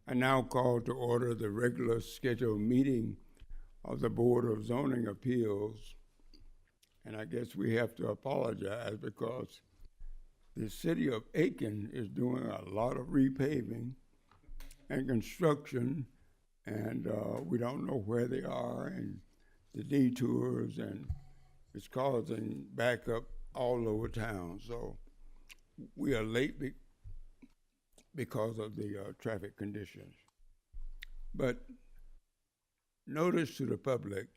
I now call to order the regular scheduled meeting of the Board of Zoning Appeals. And I guess we have to apologize because the city of Aiken is doing a lot of repaving and construction, and we don't know where they are and the detours, and it's causing backup all over town. So we are late because of the traffic conditions. But notice to the public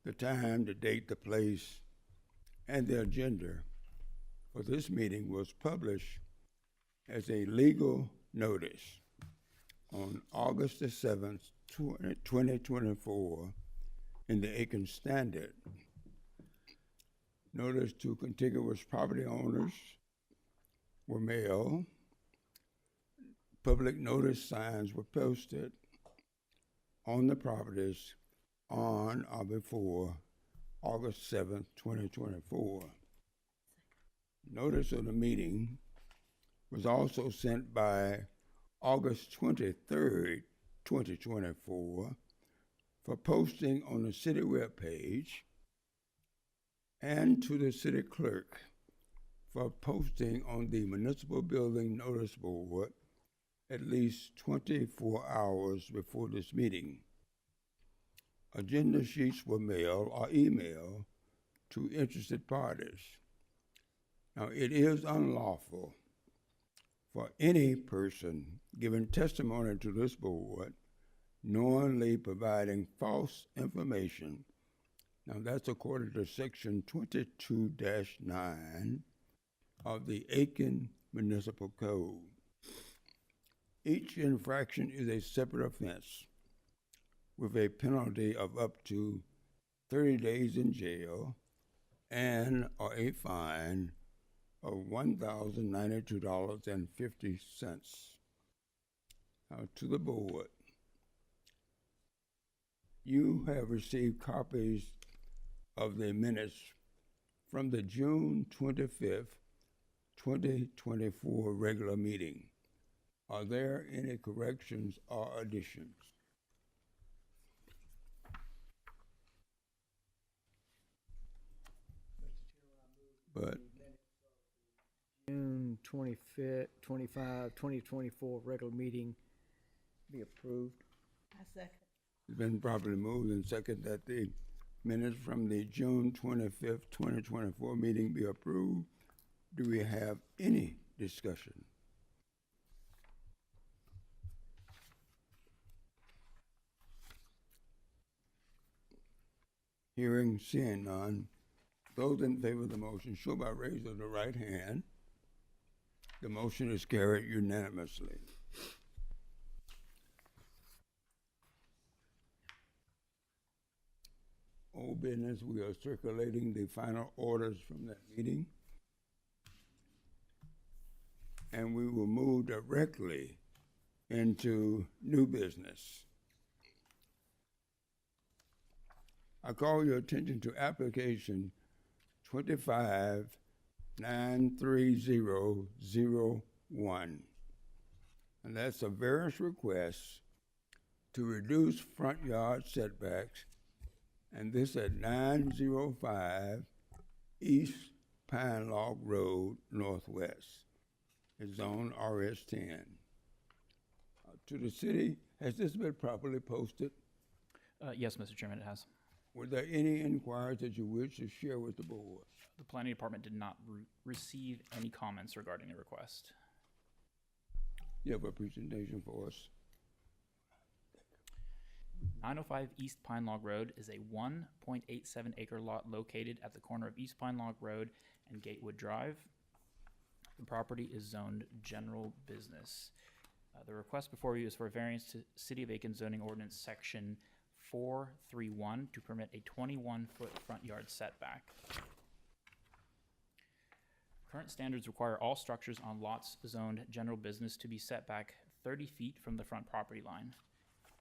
the time, the date, the place, and the agenda for this meeting was published as a legal notice on August the 7th, 2024 in the Aiken Standard. Notice to contiguous property owners were mailed. Public notice signs were posted on the properties on or before August 7th, 2024. Notice of the meeting was also sent by August 23rd, 2024 for posting on the city webpage and to the city clerk for posting on the municipal building notice board at least 24 hours before this meeting. Agenda sheets were mailed or emailed to interested parties. Now, it is unlawful for any person giving testimony to this board knowingly providing false information. Now, that's according to Section 22-9 of the Aiken Municipal Code. Each infraction is a separate offense with a penalty of up to 30 days in jail and or a fine of $1,092.50. Now, to the board, you have received copies of the minutes from the June 25th, 2024 regular meeting. Are there any corrections or additions? But June 25th, 2024 regular meeting be approved. I second. it's been properly moved and seconded that the minutes from the June 25th, 2024 meeting be approved. Do we have any discussion? Hearing, seeing none, those in favor of the motion show by raise of the right hand. The motion is carried unanimously. Old business, we are circulating the final orders from that meeting. And we will move directly into new business. I call your attention to application 25-93001. And that's a variance request to reduce front yard setbacks, and this at 905 East Pine Log Road, Northwest. It's zone RS10. To the city, has this been properly posted? Yes, Mr. Chairman, it has. Were there any inquiries that you wish to share with the board? The Planning Department did not receive any comments regarding the request. You have a presentation for us? 905 East Pine Log Road is a 1.87 acre lot located at the corner of East Pine Log Road and Gatewood Drive. The property is zoned general business. The request before you is for a variance to City of Aiken zoning ordinance section 431 to permit a 21-foot front yard setback. Current standards require all structures on lots zoned general business to be set back 30 feet from the front property line.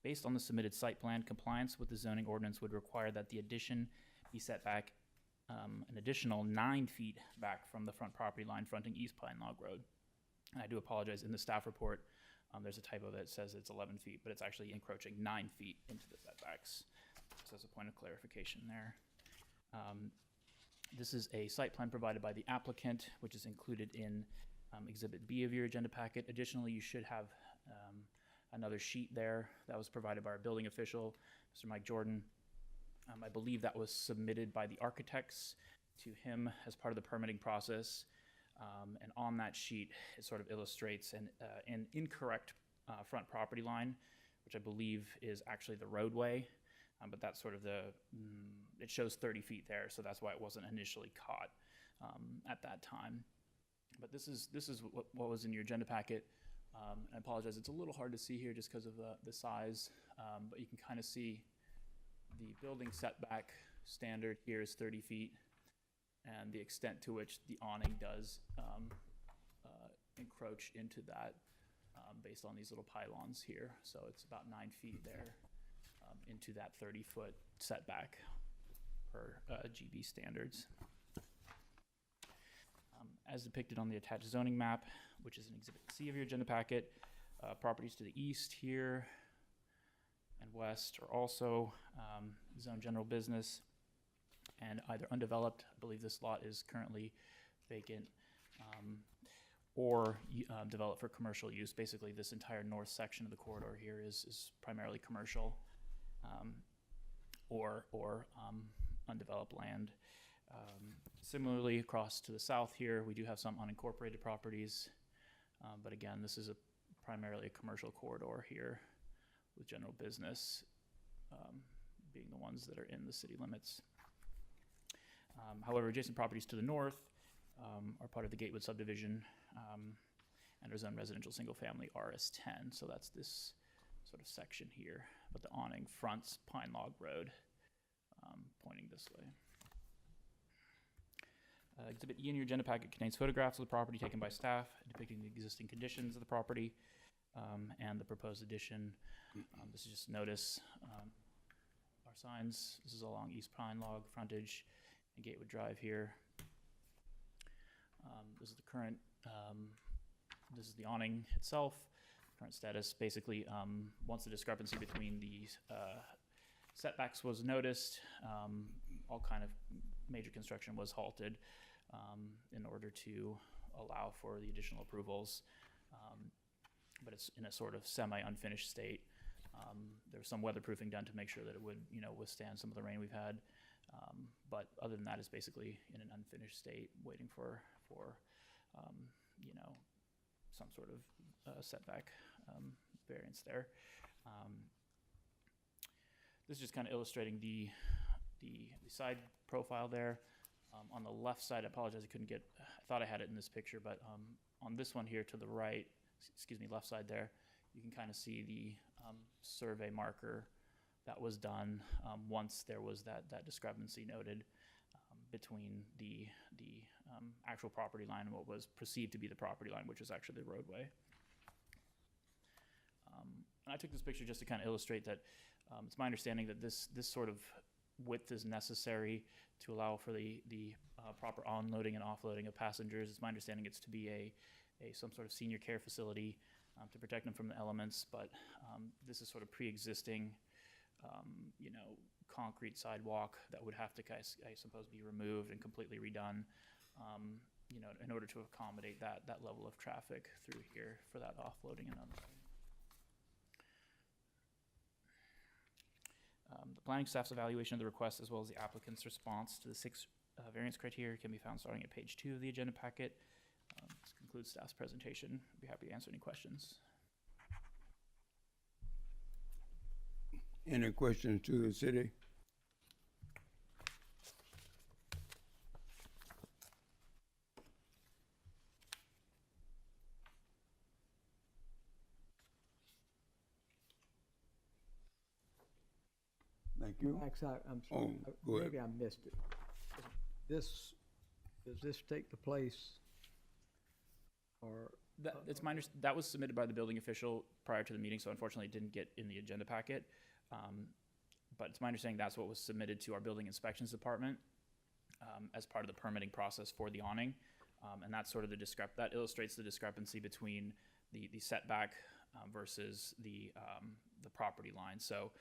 Based on the submitted site plan, compliance with the zoning ordinance would require that the addition be set back an additional 9 feet back from the front property line fronting East Pine Log Road. And I do apologize, in the staff report, There's a typo that says it's 11 feet, but it's actually encroaching 9 feet into the setbacks. So as a point of clarification there. This is a site plan provided by the applicant, which is included in Exhibit B of your agenda packet. Additionally, you should have another sheet there that was provided by our building official, Mr. Mike Jordan. I believe that was submitted by the architects to him as part of the permitting process. And on that sheet, it sort of illustrates an incorrect front property line, which I believe is actually the roadway. But that's sort of it shows 30 feet there, so that's why it wasn't initially caught at that time. But this is what was in your agenda packet. I apologize, it's a little hard to see here just because of the size, but you can kind of see the building setback standard here is 30 feet, and the extent to which the awning does encroach into that based on these little pylons here. So it's about 9 feet there into that 30-foot setback per GB standards. As depicted on the attached zoning map, which is in Exhibit C of your agenda packet, properties to the east here and west are also zone general business and either undeveloped, I believe this lot is currently vacant, or developed for commercial use. Basically, this entire north section of the corridor here is primarily commercial, or undeveloped land. Similarly, across to the south here, we do have some unincorporated properties, but again, this is primarily a commercial corridor here with general business being the ones that are in the city limits. However, adjacent properties to the north are part of the Gatewood subdivision and are zoned residential single family RS10. So that's this sort of section here, but the awning fronts Pine Log Road, pointing this way. Exhibit E in your agenda packet contains photographs of the property taken by staff depicting the existing conditions of the property and the proposed addition. This is just notice our signs. This is along East Pine Log frontage and Gatewood Drive here. This is the current, this is the awning itself. Current status, basically, once the discrepancy between the setbacks was noticed, all kind of major construction was halted in order to allow for the additional approvals, but it's in a sort of semi-unfinished state. There's some weatherproofing done to make sure that it would, withstand some of the rain we've had, but other than that, it's basically in an unfinished state, waiting for some sort of setback variance there. This is just kind of illustrating the side profile there. On the left side, I apologize, I thought I had it in this picture, but on this one here to the right, left side there, you can kind of see the survey marker that was done once there was that discrepancy noted between the actual property line and what was perceived to be the property line, which is actually the roadway. And I took this picture just to kind of illustrate that it's my understanding that this sort of width is necessary to allow for the proper onloading and offloading of passengers. It's my understanding it's to be some sort of senior care facility to protect them from the elements, but this is sort of pre-existing, concrete sidewalk that would have to, I suppose, be removed and completely redone, in order to accommodate that level of traffic through here for that offloading and unloading. The planning staff's evaluation of the request, as well as the applicant's response to the 6 variance criteria, can be found starting at page 2 of the agenda packet. This concludes staff's presentation. I'd be happy to answer any questions. Any questions to the city? Thank you. Backside, I'm sorry, go ahead. maybe I missed it. Does this take the place, or? That was submitted by the building official prior to the meeting, so unfortunately it didn't get in the agenda packet. But it's my understanding that's what was submitted to our building inspections department as part of the permitting process for the awning. And that's sort of that illustrates the discrepancy between the setback versus the property line. So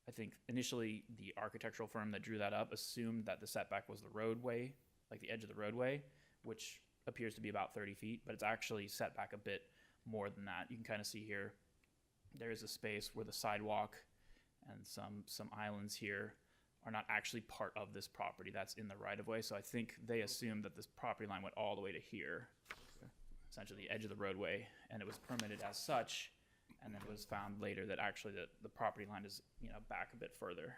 I think initially the architectural firm that drew that up assumed that the setback was the roadway, like the edge of the roadway, which appears to be about 30 feet, but it's actually set back a bit more than that. You can kind of see here, there is a space where the sidewalk and some islands here are not actually part of this property. That's in the right of way. So I think they assumed that this property line went all the way to here, essentially the edge of the roadway, and it was permitted as such. And then it was found later that actually the property line is, back a bit further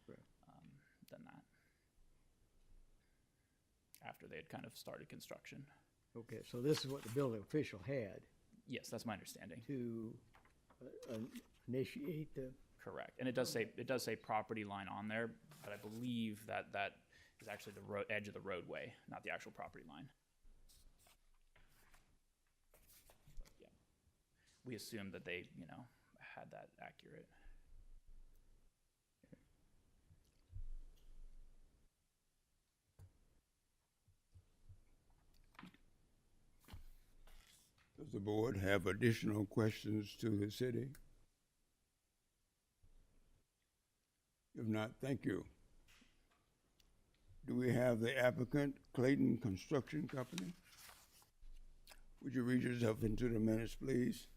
than that, after they had kind of started construction. Okay, so this is what the building official had Yes, that's my understanding. to initiate the, Correct. And it does say property line on there, but I believe that is actually the edge of the roadway, not the actual property line. But yeah, we assumed that they, had that accurate. Does the board have additional questions to the city? If not, thank you. Do we have the applicant, Clayton Construction Company? Would you read yourself into the minutes, please?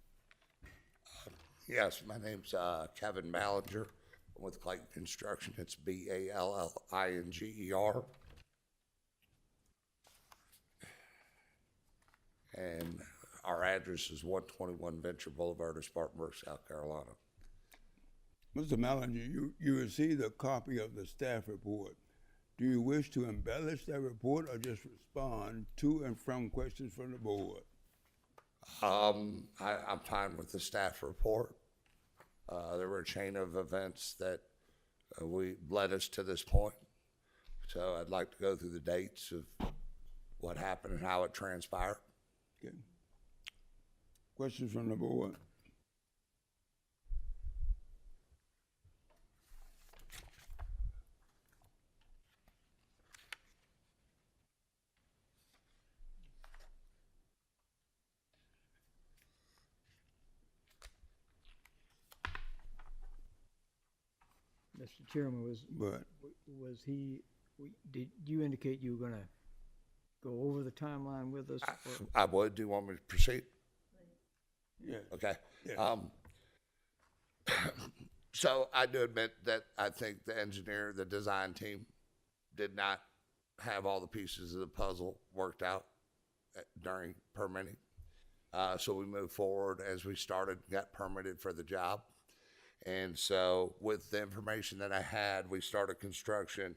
Yes, my name's Kevin Ballinger. I'm with Clayton Construction. It's Ballinger. And our address is 121 Venture Boulevard, Spartanburg, South Carolina. Mr. Mallinger, you received a copy of the staff report. Do you wish to embellish that report or just respond to and from questions from the board? I'm fine with the staff report. There were a chain of events that we led us to this point. So I'd like to go through the dates of what happened and how it transpired. Okay. Questions from the board? Mr. Chairman, But did you indicate you were gonna go over the timeline with us? or- I would. Do you want me to proceed? yeah, Okay. Yeah. So I do admit that I think the engineer, the design team did not have all the pieces of the puzzle worked out during permitting. So we moved forward as we got permitted for the job. And so with the information that I had, we started construction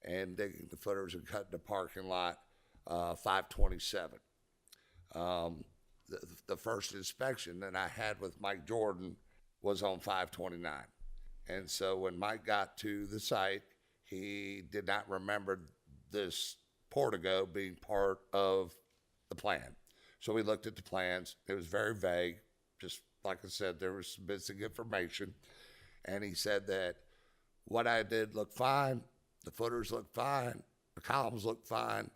and digging the footers and cutting the parking lot, 527. The first inspection that I had with Mike Jordan was on 529. And so when Mike got to the site, he did not remember this portico being part of the plan. So we looked at the plans. It was very vague. Just like I said, there was some missing information. And he said that what I did looked fine. The footers looked fine. The columns looked fine.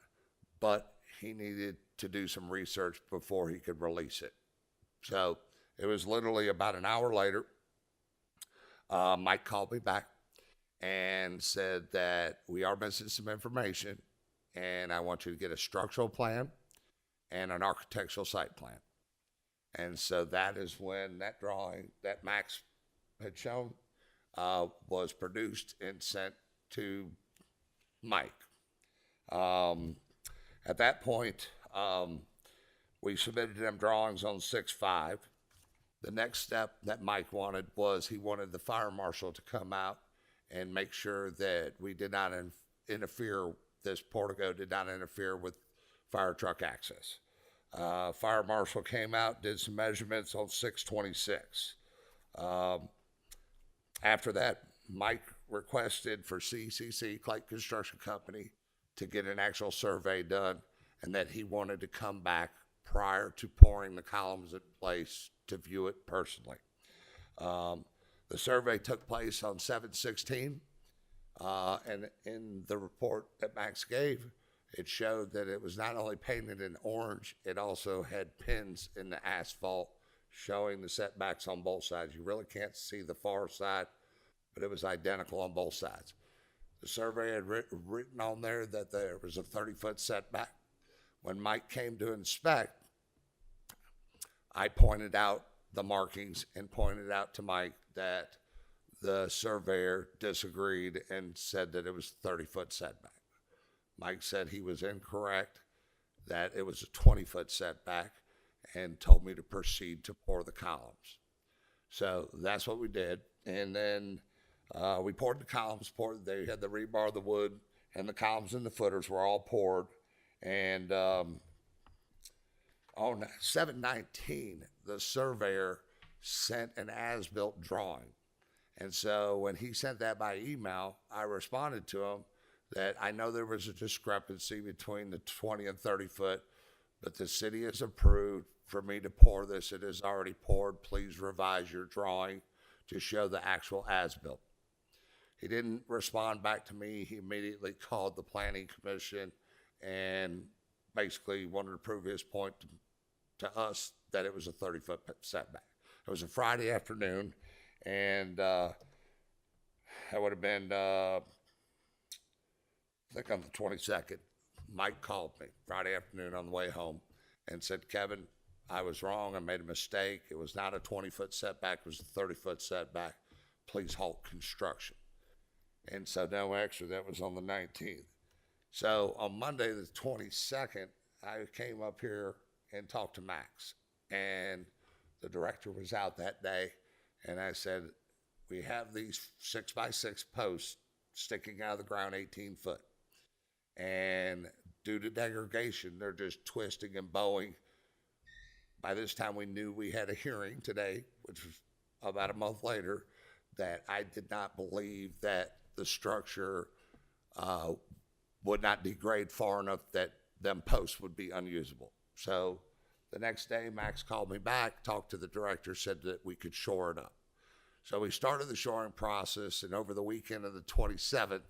But he needed to do some research before he could release it. So it was literally about an hour later. Mike called me back and said that we are missing some information and I want you to get a structural plan and an architectural site plan. And so that is when that drawing that Max had shown was produced and sent to Mike. At that point, we submitted them drawings on 6/5. The next step that Mike wanted was he wanted the fire marshal to come out and make sure that we did not interfere, this portico did not interfere with fire truck access. Fire marshal came out, did some measurements on 6/26. After that, Mike requested for CCC, Clayton Construction Company, to get an actual survey done and that he wanted to come back prior to pouring the columns in place to view it personally. The survey took place on 7/16, and in the report that Max gave, it showed that it was not only painted in orange, it also had pins in the asphalt showing the setbacks on both sides. You really can't see the far side, but it was identical on both sides. The survey had written on there that there was a 30-foot setback. When Mike came to inspect, I pointed out the markings and pointed out to Mike that the surveyor disagreed and said that it was a 30-foot setback. Mike said he was incorrect, that it was a 20-foot setback, and told me to proceed to pour the columns. So that's what we did. And then we poured the columns, they had the rebar, the wood, and the columns and the footers were all poured. And on 7/19, the surveyor sent an as-built drawing. And so when he sent that by email, I responded to him that I know there was a discrepancy between the 20 and 30 foot, but the city has approved for me to pour this. It is already poured. Please revise your drawing to show the actual as-built. He didn't respond back to me. He immediately called the planning commission and basically wanted to prove his point to us that it was a 30-foot setback. It was a Friday afternoon, and that would have been, I think on the 22nd, Mike called me Friday afternoon on the way home and said, Kevin, I was wrong. I made a mistake. It was not a 20-foot setback. It was a 30-foot setback. Please halt construction. And so, no, actually, that was on the 19th. So on Monday, the 22nd, I came up here and talked to Max. And the director was out that day. And I said, we have these 6x6 posts sticking out of the ground 18 foot. And due to degradation, they're just twisting and bowing. By this time, we knew we had a hearing today, which was about a month later, that I did not believe that the structure would not degrade far enough that them posts would be unusable. So the next day, Max called me back, talked to the director, said that we could shore it up. So we started the shoring process, and over the weekend of the 27th,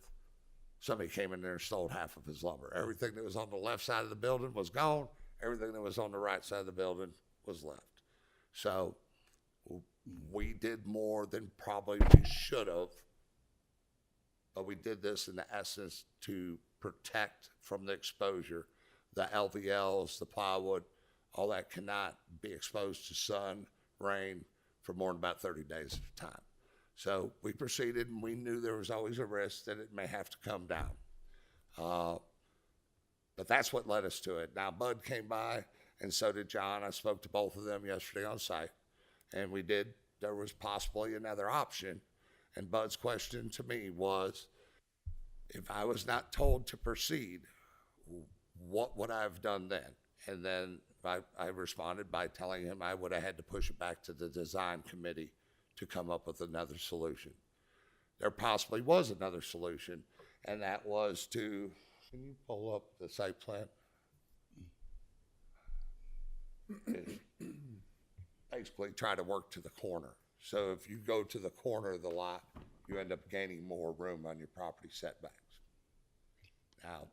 somebody came in there and stole half of his lumber. Everything that was on the left side of the building was gone. Everything that was on the right side of the building was left. So we did more than probably we should have, but we did this in the essence to protect from the exposure. The LVLs, the plywood, all that cannot be exposed to sun, rain for more than about 30 days at a time. So we proceeded, and we knew there was always a risk that it may have to come down. But that's what led us to it. Now, Bud came by, and so did John. I spoke to both of them yesterday on site, and there was possibly another option. And Bud's question to me was, if I was not told to proceed, what would I have done then? And then I responded by telling him I would have had to push it back to the design committee to come up with another solution. There possibly was another solution, and that was to, can you pull up the site plan? Basically try to work to the corner. So if you go to the corner of the lot, you end up gaining more room on your property setbacks. Now,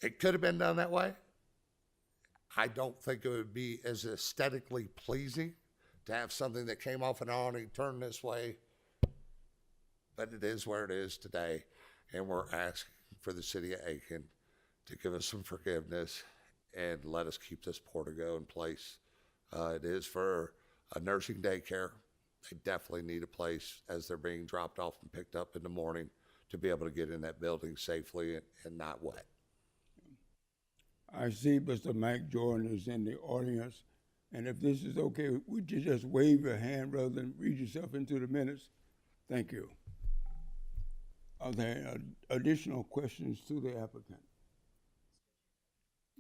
it could have been done that way. I don't think it would be as aesthetically pleasing to have something that came off an awning turned this way, but it is where it is today, and we're asking for the city of Aiken to give us some forgiveness and let us keep this portico in place. It is for a nursing daycare. They definitely need a place as they're being dropped off and picked up in the morning to be able to get in that building safely and not wet. I see Mr. Mike Jordan is in the audience, and if this is okay, would you just wave your hand rather than read yourself into the minutes? Thank you. Are there additional questions to the applicant?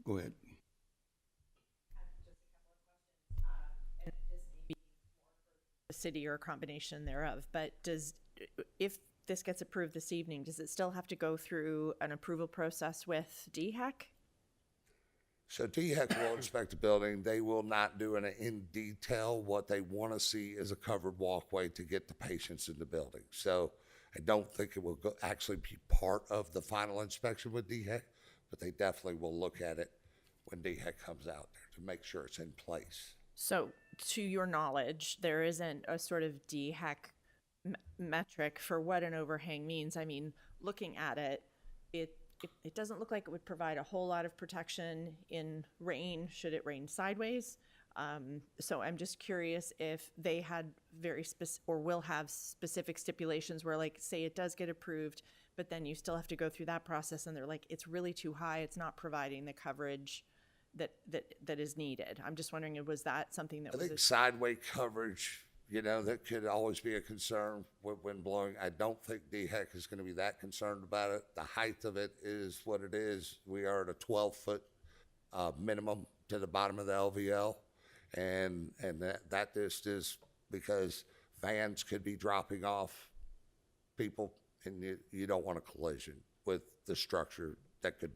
Go ahead. The city or a combination thereof, but if this gets approved this evening, does it still have to go through an approval process with DHEC? So DHEC will inspect the building. They will not do it in detail. What they want to see is a covered walkway to get the patients in the building. So I don't think it will actually be part of the final inspection with DHEC, but they definitely will look at it when DHEC comes out there to make sure it's in place. So, to your knowledge, there isn't a sort of DHEC metric for what an overhang means. I mean, looking at it, it doesn't look like it would provide a whole lot of protection in rain, should it rain sideways. So I'm just curious if they had very specific, or will have specific stipulations where, like, say it does get approved, but then you still have to go through that process and they're like, it's really too high, it's not providing the coverage that is needed. I'm just wondering, was that something that I was think sideway coverage, that could always be a concern with wind blowing. I don't think DHEC is going to be that concerned about it. The height of it is what it is. We are at a 12-foot minimum to the bottom of the LVL, and that just is because vans could be dropping off people, and you don't want a collision with the structure that could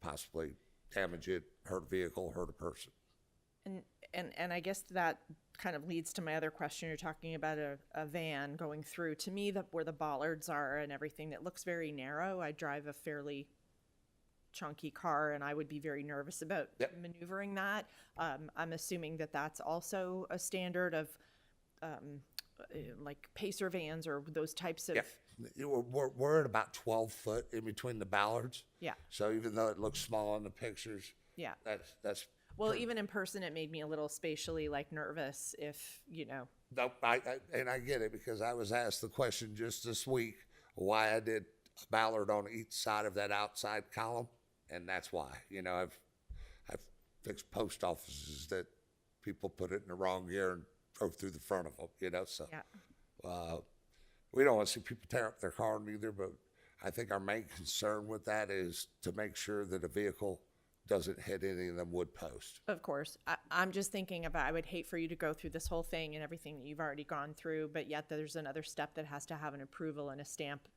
possibly damage it, hurt a vehicle, hurt a person. And I guess that kind of leads to my other question. You're talking about a van going through. To me, where the bollards are and everything, that looks very narrow. I drive a fairly chunky car, and I would be very nervous about maneuvering that. I'm assuming that that's also a standard of like Pacer vans or those types of. Yeah, we're at about 12 foot in between the bollards. Yeah. So even though it looks small in the pictures, Yeah. that's Well, even in person, it made me a little spatially nervous if, no, and I get it because I was asked the question just this week why I did a ballard on each side of that outside column, and that's why. I've fixed post offices that people put it in the wrong gear and drove through the front of them. So yeah. we don't want to see people tear up their car either, but I think our main concern with that is to make sure that a vehicle doesn't hit any of them wood posts. Of course. I'm just thinking about, I would hate for you to go through this whole thing and everything that you've already gone through, but yet there's another step that has to have an approval and a stamp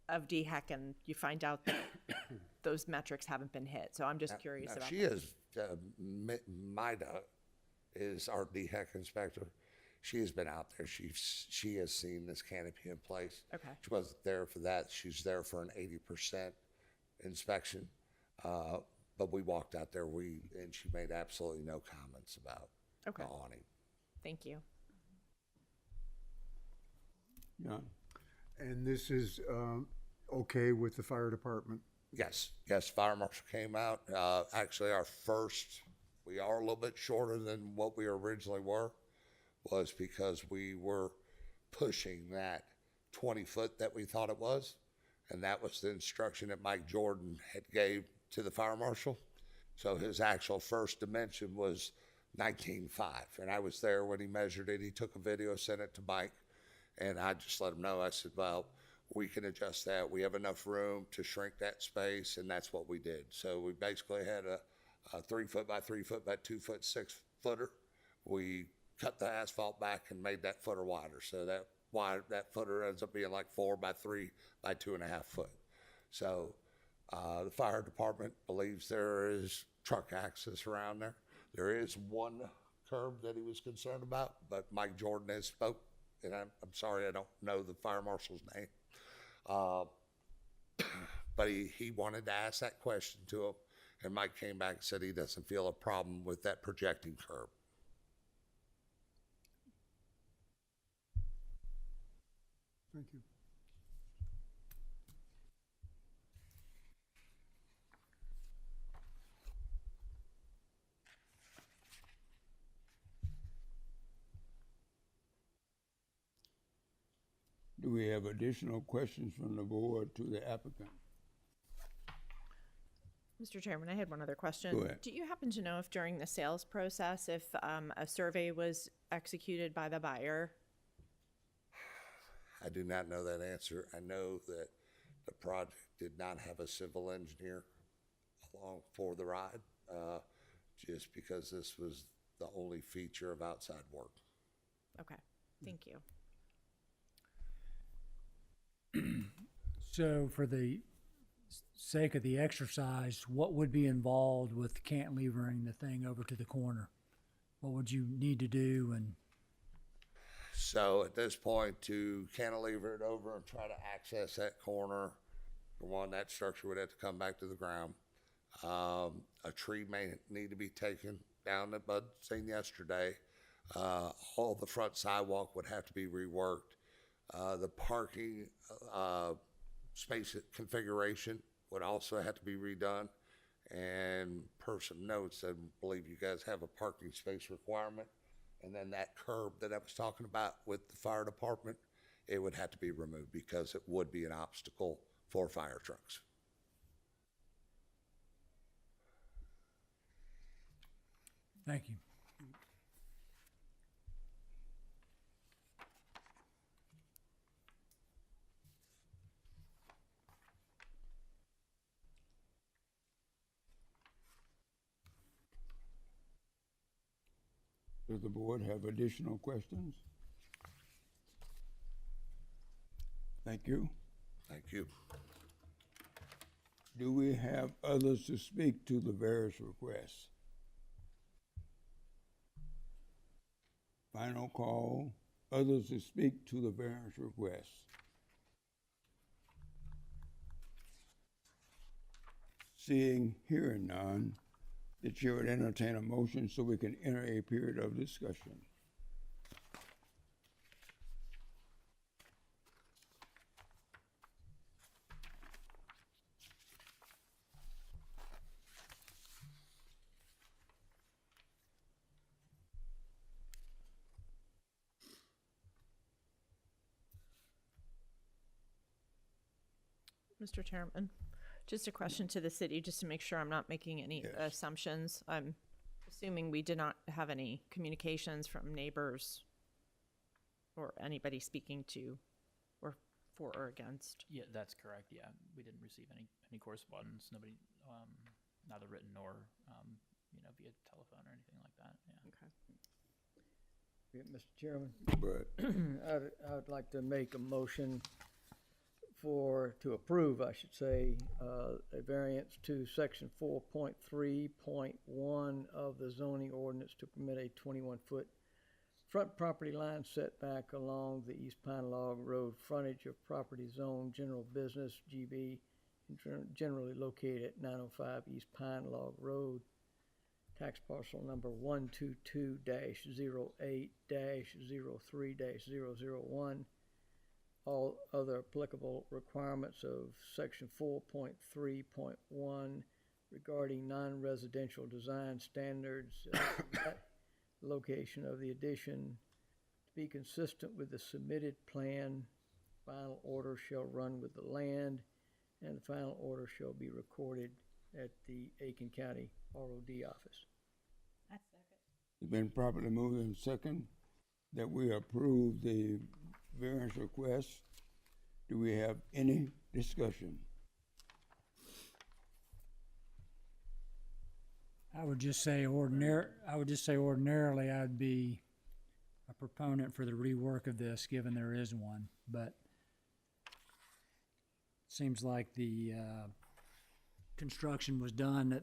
of DHEC, and you find out that those metrics haven't been hit. So I'm just curious Now, about she that. is, Mida is our DHEC inspector. She has been out there. She has seen this canopy in place. Okay. She wasn't there for that. She's there for an 80% inspection. But we walked out there, and she made absolutely no comments about Okay. the awning. Thank you. Yeah. And this is okay with the fire department? Yes, fire marshal came out. Actually, we are a little bit shorter than what we originally were, was because we were pushing that 20 foot that we thought it was. And that was the instruction that Mike Jordan had gave to the fire marshal. So his actual first dimension was 19.5. And I was there when he measured it. He took a video, sent it to Mike, and I just let him know. I said, well, we can adjust that. We have enough room to shrink that space, and that's what we did. So we basically had a 3 foot by 3 foot by 2 foot 6 footer. We cut the asphalt back and made that footer wider. So that footer ends up being like 4 by 3 by 2.5 foot. So the fire department believes there is truck access around there. There is one curb that he was concerned about, but Mike Jordan has spoke, and I'm sorry I don't know the fire marshal's name. But he wanted to ask that question to him, and Mike came back and said he doesn't feel a problem with that projecting curb. Thank you. Do we have additional questions from the board to the applicant? Mr. Chairman, I had one other question. Go ahead. Do you happen to know if during the sales process, if a survey was executed by the buyer? I do not know that answer. I know that the project did not have a civil engineer along for the ride, just because this was the only feature of outside work. Okay, thank you. So for the sake of the exercise, what would be involved with cantilevering the thing over to the corner? What would you need to do? And So at this point, to cantilever it over and try to access that corner, for one, that structure would have to come back to the ground. A tree may need to be taken down that Bud seen yesterday. All the front sidewalk would have to be reworked. The parking space configuration would also have to be redone. And per some notes, I believe you guys have a parking space requirement. And then that curb that I was talking about with the fire department, it would have to be removed because it would be an obstacle for fire trucks. Thank you. Does the board have additional questions? Thank you. Thank you. Do we have others to speak to the various requests? Final call, others to speak to the various requests. Seeing, hearing none, the chair would entertain a motion so we can enter a period of discussion. Mr. Chairman, just a question to the city, just to make sure I'm not making any Yes. assumptions. I'm assuming we did not have any communications from neighbors or anybody speaking to or for or against. Yeah, that's correct. Yeah, we didn't receive any correspondence. Nobody, neither written nor via telephone or anything like that. Yeah. Okay. Yeah, Mr. Chairman, But I'd like to make a motion to approve, I should say, a variance to section 4.3.1 of the zoning ordinance to permit a 21-foot front property line setback along the East Pine Log Road frontage of property zone general business GB, generally located at 905 East Pine Log Road, tax parcel number 122-08-03-001. All other applicable requirements of section 4.3.1 regarding non-residential design standards, location of the addition to be consistent with the submitted plan. Final order shall run with the land, and the final order shall be recorded at the Aiken County ROD office. it's been properly moved in second that we approve the variance request. Do we have any discussion? I would just say ordinarily I'd be a proponent for the rework of this, given there is one, but it seems like the construction was done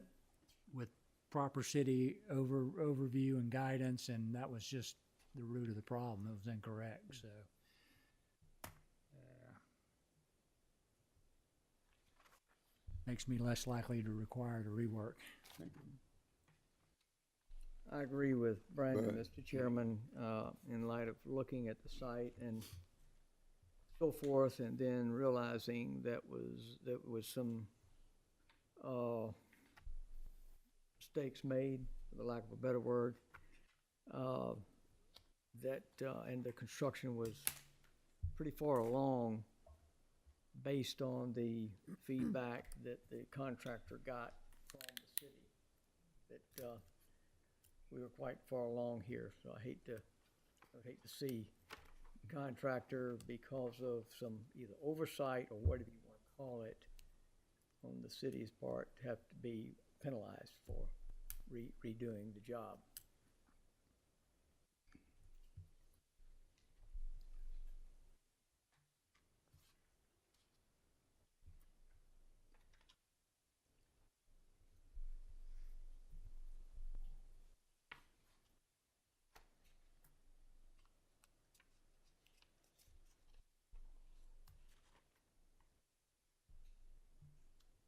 with proper city overview and guidance, and that was just the root of the problem. It was incorrect, so. Makes me less likely to require the rework. I agree with Brandon, But- Mr. Chairman, in light of looking at the site and so forth, and then realizing that was some mistakes made, for the lack of a better word, and the construction was pretty far along based on the feedback that the contractor got from the city, that we were quite far along here, so I'd hate to see the contractor, because of some either oversight or whatever you want to call it, on the city's part, have to be penalized for redoing the job.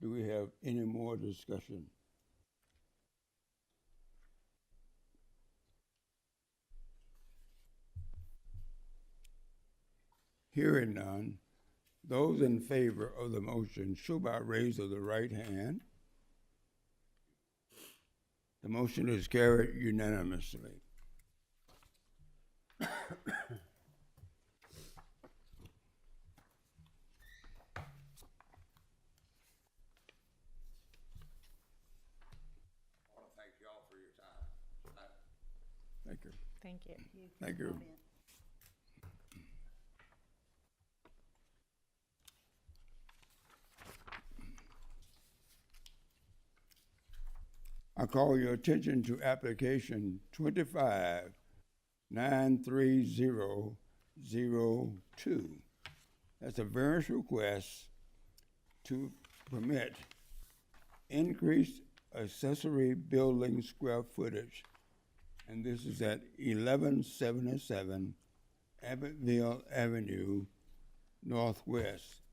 Do we have any more discussion? Hearing none, those in favor of the motion show by raise of the right hand. The motion is carried unanimously. I want to thank you all for your time. Thank you. Thank you. Thank you. I call your attention to application 25-93002. That's a variance request to permit increased accessory building square footage. And this is at 1177 Abbeville Avenue Northwest,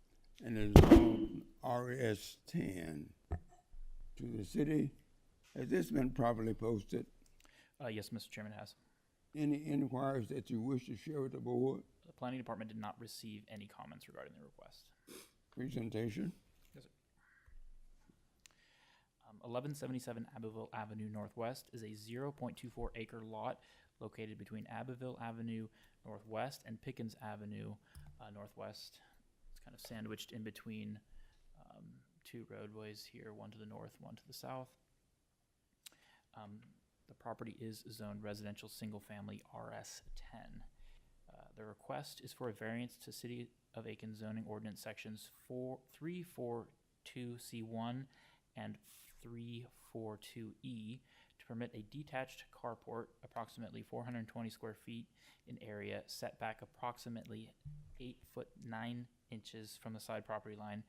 and is on RS10 to the city. Has this been properly posted? Yes, Mr. Chairman, it has. Any inquiries that you wish to share with the board? The planning department did not receive any comments regarding the request. Presentation? Yes, sir. 1177 Abbeville Avenue Northwest is a 0.24 acre lot located between Abbeville Avenue Northwest and Pickens Avenue Northwest. It's kind of sandwiched in between two roadways here, one to the north, one to the south. The property is zoned residential single-family RS10. The request is for a variance to City of Aiken zoning ordinance sections 342C1 and 342E to permit a detached carport approximately 420 square feet in area, setback approximately 8 foot 9 inches from the side property line,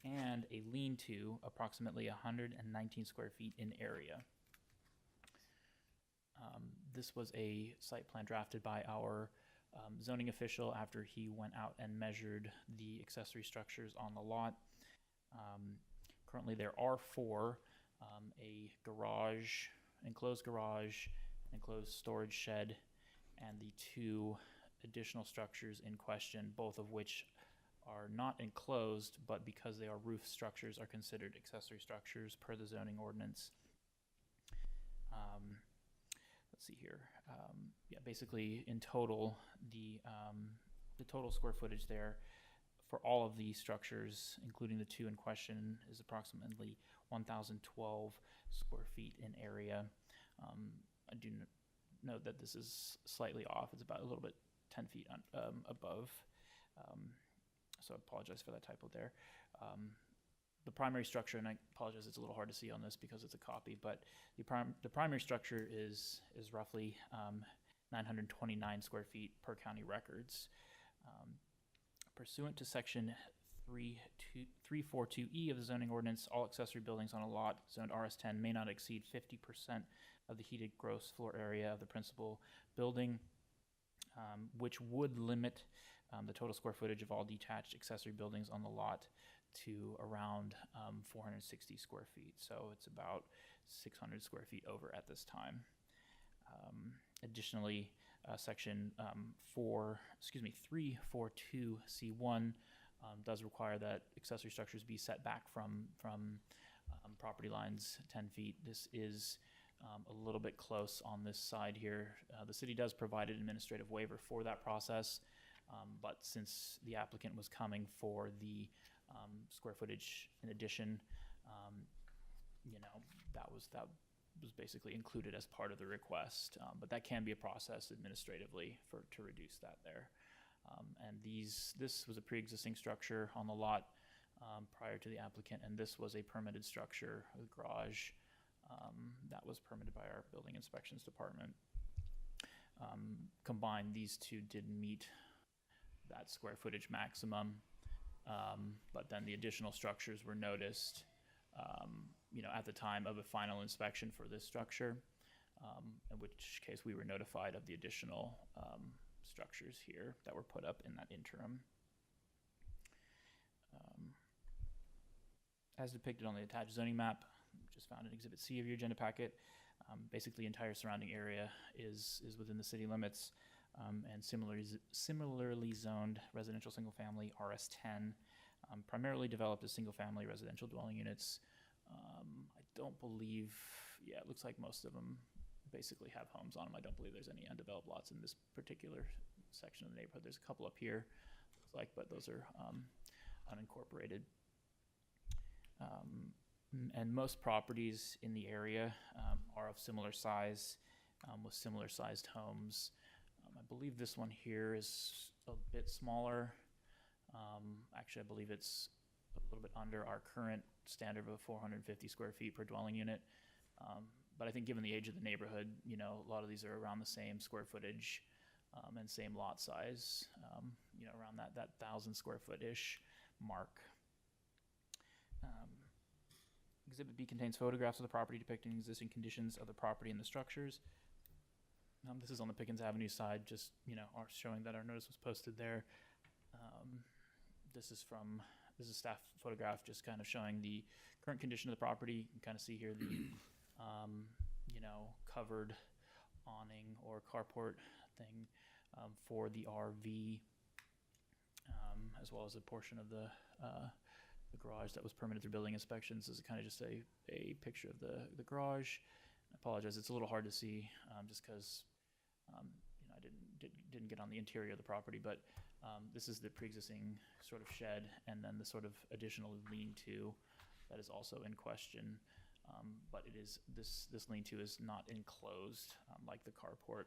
and a lean-to approximately 119 square feet in area. This was a site plan drafted by our zoning official after he went out and measured the accessory structures on the lot. Currently there are four, a garage, enclosed storage shed, and the two additional structures in question, both of which are not enclosed, but because they are roof structures, are considered accessory structures per the zoning ordinance. Let's see here. Yeah, basically in total, the total square footage there for all of these structures, including the two in question, is approximately 1,012 square feet in area. I do note that this is slightly off. It's about a little bit 10 feet above. So I apologize for that typo there. The primary structure, and I apologize, it's a little hard to see on this because it's a copy, but the primary structure is roughly 929 square feet per county records. Pursuant to section 342E of the zoning ordinance, all accessory buildings on a lot zoned RS10 may not exceed 50% of the heated gross floor area of the principal building, which would limit the total square footage of all detached accessory buildings on the lot to around 460 square feet. So it's about 600 square feet over at this time. Additionally, section 342C1 does require that accessory structures be set back from property lines 10 feet. This is a little bit close on this side here. The city does provide an administrative waiver for that process, but since the applicant was coming for the square footage in addition, that was basically included as part of the request. But that can be a process administratively to reduce that there. And this was a pre-existing structure on the lot prior to the applicant, and this was a permitted structure, a garage, that was permitted by our building inspections department. Combined, these two did meet that square footage maximum, but then the additional structures were noticed at the time of a final inspection for this structure, in which case we were notified of the additional structures here that were put up in that interim. as depicted on the attached zoning map, which is found in Exhibit C of your agenda packet, basically the entire surrounding area is within the city limits, and similarly zoned residential single-family RS10, primarily developed as single-family residential dwelling units. I don't believe, yeah, it looks like most of them basically have homes on them. I don't believe there's any undeveloped lots in this particular section of the neighborhood. There's a couple up here, looks like, but those are unincorporated. And most properties in the area are of similar size, with similar sized homes. I believe this one here is a bit smaller. Actually, I believe it's a little bit under our current standard of 450 square feet per dwelling unit. But I think given the age of the neighborhood, you know, a lot of these are around the same square footage and same lot size, you know, around that 1,000 square foot-ish mark. Exhibit B contains photographs of the property depicting existing conditions of the property and the structures. This is on the Pickens Avenue side, just, you know, showing that our notice was posted there. This is a staff photograph just kind of showing the current condition of the property. You can kind of see here the, you know, covered awning or carport thing for the RV, as well as a portion of the garage that was permitted through building inspections. This is kind of just a picture of the garage. I apologize, it's a little hard to see just because you know, I didn't get on the interior of the property, but this is the pre-existing sort of shed, and then the sort of additional lean-to that is also in question. But it is this lean-to is not enclosed like the carport.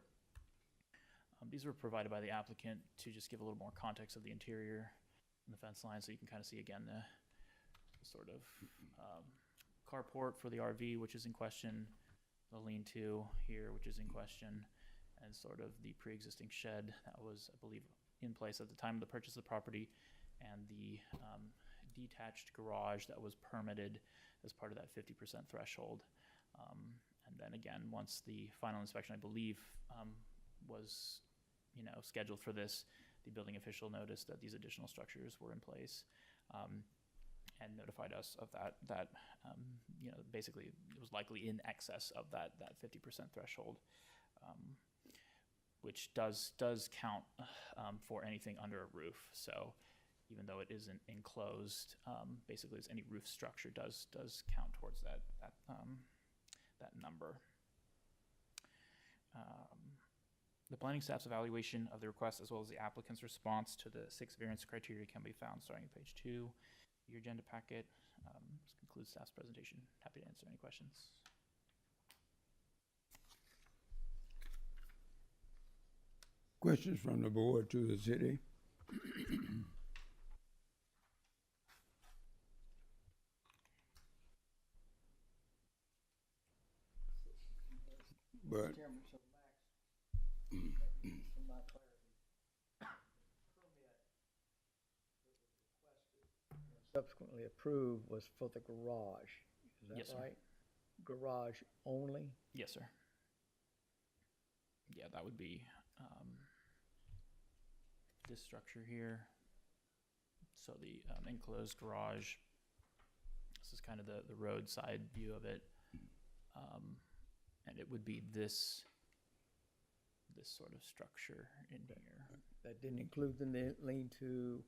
These were provided by the applicant to just give a little more context of the interior and the fence line, so you can kind of see again the sort of carport for the RV, which is in question, the lean-to here, which is in question, and sort of the pre-existing shed that was, I believe, in place at the time of the purchase of the property, and the detached garage that was permitted as part of that 50% threshold. And then again, once the final inspection, I believe, was, you know, scheduled for this, the building official noticed that these additional structures were in place, and notified us of that, you know, basically it was likely in excess of that 50% threshold, which does count for anything under a roof. So even though it isn't enclosed, basically any roof structure does count towards that number. The planning staff's evaluation of the request, as well as the applicant's response to the 6 variance criteria, can be found starting at page 2 of your agenda packet. This concludes staff's presentation. Happy to answer any questions. Questions from the board to the city? But Chairman, so Max, from my clarity, permit that was requested and subsequently approved was for the garage. Is Yes, that sir. right? Garage only? Yes, sir. Yeah, that would be this structure here. So the enclosed garage. This is kind of the roadside view of it. And it would be this sort of structure in here. That didn't include the lean-to,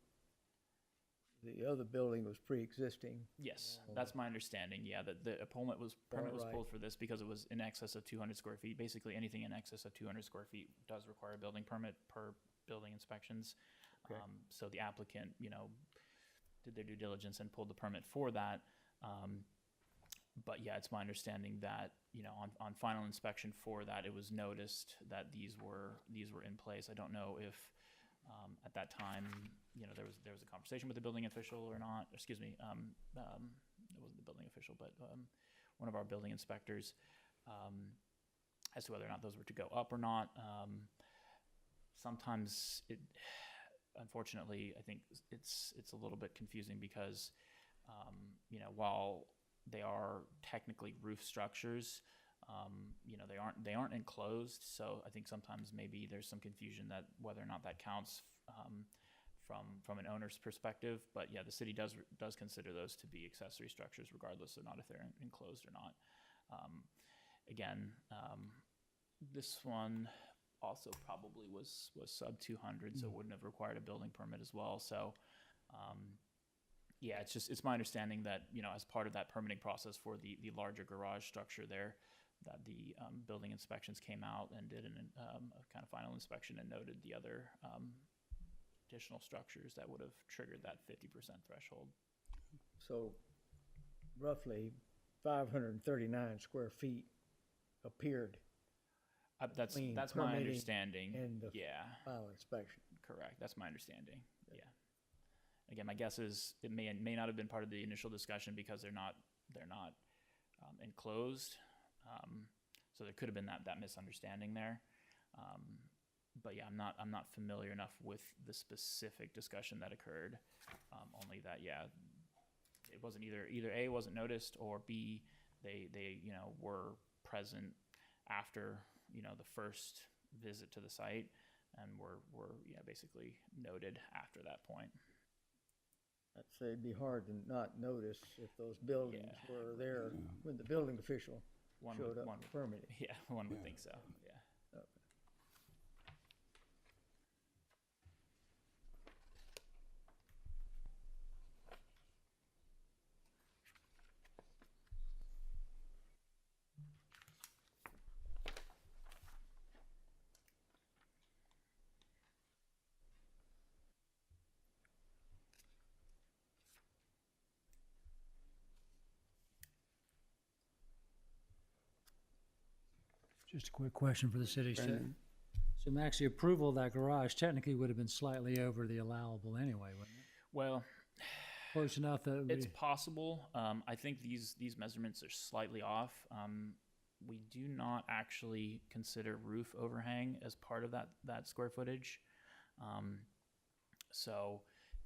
the other building was pre-existing. Yes, that's my understanding. Yeah, that the permit was Right. pulled for this because it was in excess of 200 square feet. Basically, anything in excess of 200 square feet does require a building permit per building inspections. Okay. So the applicant, you know, did their due diligence and pulled the permit for that. But yeah, it's my understanding that, you know, on final inspection for that, it was noticed that these were in place. I don't know if at that time, you know, there was a conversation with the building official or not. Excuse me, it wasn't the building official, but one of our building inspectors, as to whether or not those were to go up or not. Sometimes it, unfortunately, I think it's a little bit confusing because, you know, while they are technically roof structures, you know, they aren't enclosed. So I think sometimes maybe there's some confusion that whether or not that counts from an owner's perspective. But yeah, the city does consider those to be accessory structures, regardless of not if they're enclosed or not. Again, this one also probably was sub 200, so it wouldn't have required a building permit as well. So, yeah, it's my understanding that, you know, as part of that permitting process for the larger garage structure there, that the building inspections came out and did a kind of final inspection and noted the other additional structures that would have triggered that 50% threshold. So roughly 539 square feet appeared That's Between my permitting understanding. and the Yeah, final inspection. correct. That's my understanding. Yeah. Again, my guess is it may not have been part of the initial discussion because they're not enclosed. So there could have been that misunderstanding there. But yeah, I'm not familiar enough with the specific discussion that occurred. Only that, yeah, it wasn't either A, wasn't noticed, or B, they you know, were present after, you know, the first visit to the site and were yeah, basically noted after that point. I'd say it'd be hard to not notice if those buildings were there when the building official showed up for permitting. Yeah, one would think so. Yeah. Just a quick question for the city. So, Brandon? so Max, the approval of that garage technically would have been slightly over the allowable anyway, wouldn't it? Well, Close enough that it would it's be, possible. I think these measurements are slightly off. We do not actually consider roof overhang as part of that square footage. So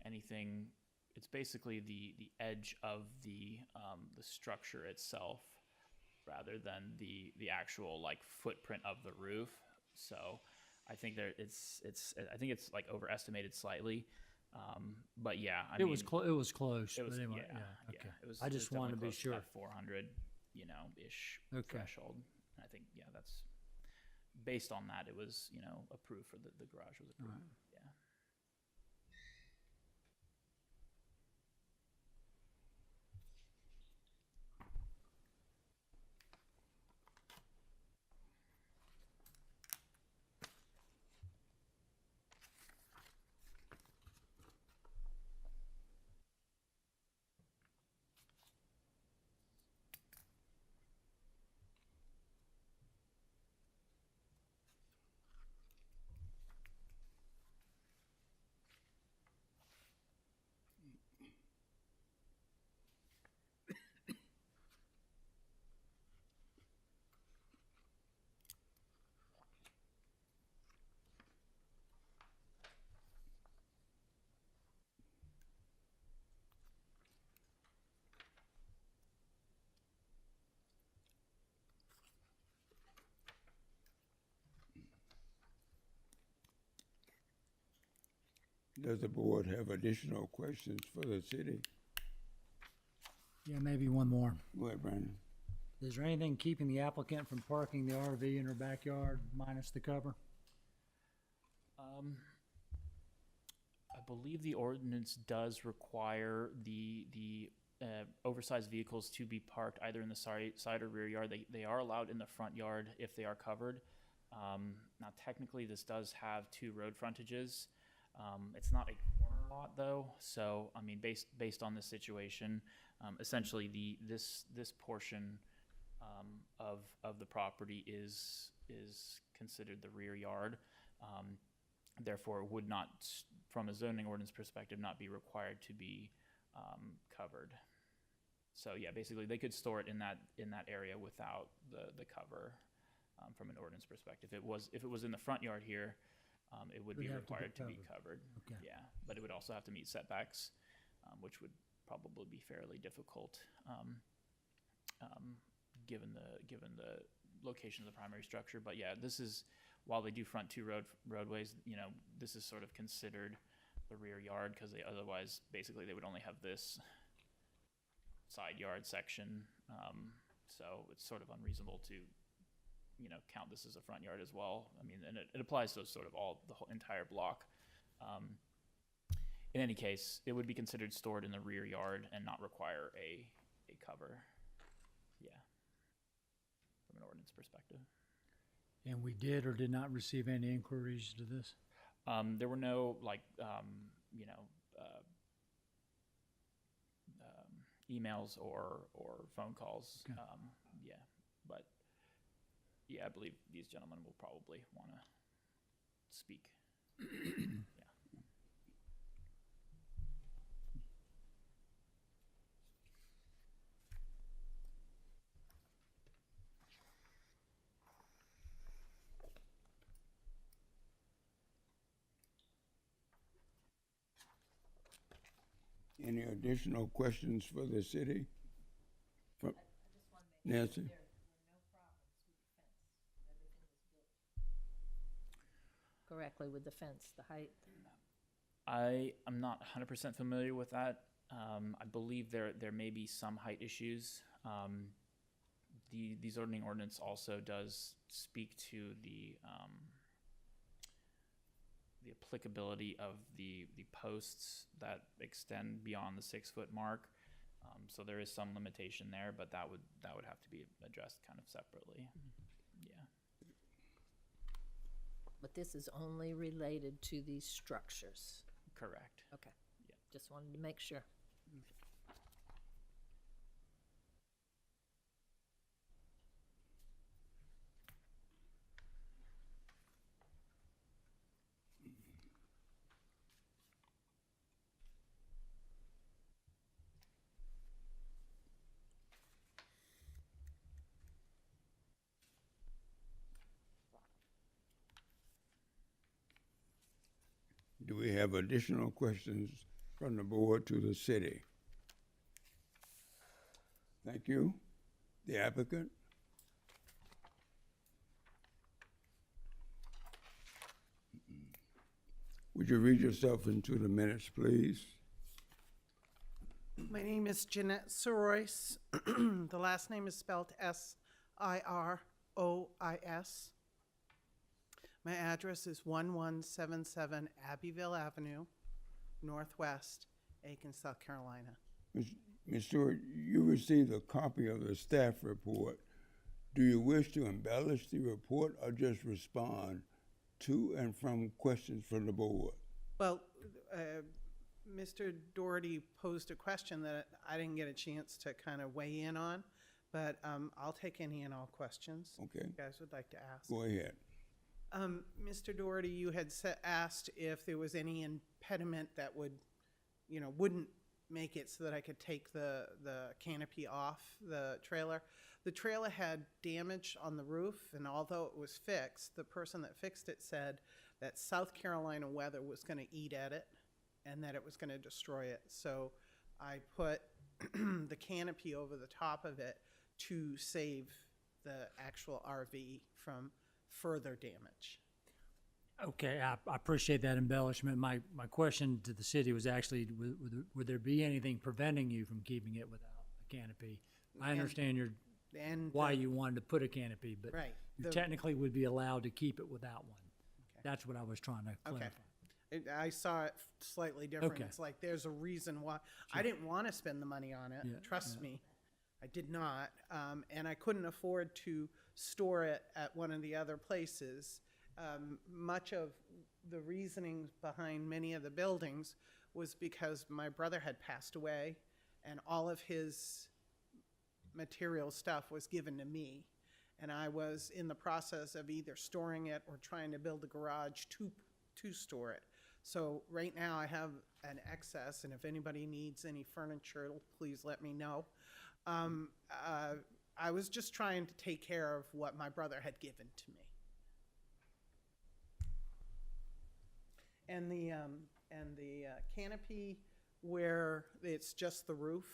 anything, it's basically the edge of the structure itself, rather than the actual like footprint of the roof. So I think I think it's like overestimated slightly. But yeah, I mean, it was close. it was, but anyway, yeah, okay. it was, I it was just wanted to definitely be close sure. that 400, you know, ish Okay. threshold. And I think, yeah, that's based on that. It was, you know, approved for the garage was approved. Yeah. Does the board have additional questions for the city? Yeah, maybe one more. Go ahead, Brandon. Is there anything keeping the applicant from parking the RV in her backyard minus the cover? I believe the ordinance does require the oversized vehicles to be parked either in the side or rear yard. They are allowed in the front yard if they are covered. Now, technically, this does have 2 road frontages. It's not a corner lot though, so I mean, based on this situation, essentially this portion of the property is considered the rear yard. Therefore, it would not, from a zoning ordinance perspective, not be required to be covered. So yeah, basically they could store it in that area without the cover from an ordinance perspective. If it was in the front yard here, it would be required to be covered. Okay. Yeah, but it would also have to meet setbacks, which would probably be fairly difficult, given the location of the primary structure. But yeah, this is, while they do front 2 roadways, you know, this is sort of considered the rear yard, because otherwise, basically, they would only have this side yard section. So it's sort of unreasonable to, count this as a front yard as well. I mean, and it applies to sort of the whole entire block. In any case, it would be considered stored in the rear yard and not require a cover. Yeah, from an ordinance perspective. And we did or did not receive any inquiries to this? There were no emails or phone calls. Okay. Yeah, but yeah, I believe these gentlemen will probably want to speak. Yeah. Any additional questions for the city? Nancy? Correctly with the fence, the height. I am not 100% familiar with that. I believe there may be some height issues. The zoning ordinance also does speak to the applicability of the posts that extend beyond the 6-foot mark. So there is some limitation there, but that would have to be addressed kind of separately. Yeah. But this is only related to these structures. Correct. Okay. Yeah. Just wanted to make sure. Do we have additional questions from the board to the city? Thank you. The applicant? Would you read yourself into the minutes, please? My name is Jeanette Sirois. The last name is spelled Sirois. My address is 1177 Abbeville Avenue, Northwest, Aiken, South Carolina. Ms. Stewart, you received a copy of the staff report. Do you wish to embellish the report or just respond to and from questions from the board? Well, Mr. Doherty posed a question that I didn't get a chance to kind of weigh in on, but I'll take any and all questions Okay. you guys would like to ask. Go ahead. Mr. Doherty, you had asked if there was any impediment that wouldn't make it so that I could take the canopy off the trailer. The trailer had damage on the roof, and although it was fixed, the person that fixed it said that South Carolina weather was going to eat at it and that it was going to destroy it. So I put the canopy over the top of it to save the actual RV from further damage. Okay, I appreciate that embellishment. My question to the city was actually, would there be anything preventing you from keeping it without a canopy? I understand why you wanted to put a canopy, but Right. you technically would be allowed to keep it without one. Okay. That's what I was trying to Okay. clarify. I saw it slightly different. Okay. It's like there's a reason why. I didn't want to spend the money on it. Yeah, Trust me, I did not. And I couldn't afford to store it at one of the other places. Much of the reasoning behind many of the buildings was because my brother had passed away and all of his material stuff was given to me. And I was in the process of either storing it or trying to build a garage to store it. So right now I have an excess, and if anybody needs any furniture, please let me know. I was just trying to take care of what my brother had given to me. And the canopy where it's just the roof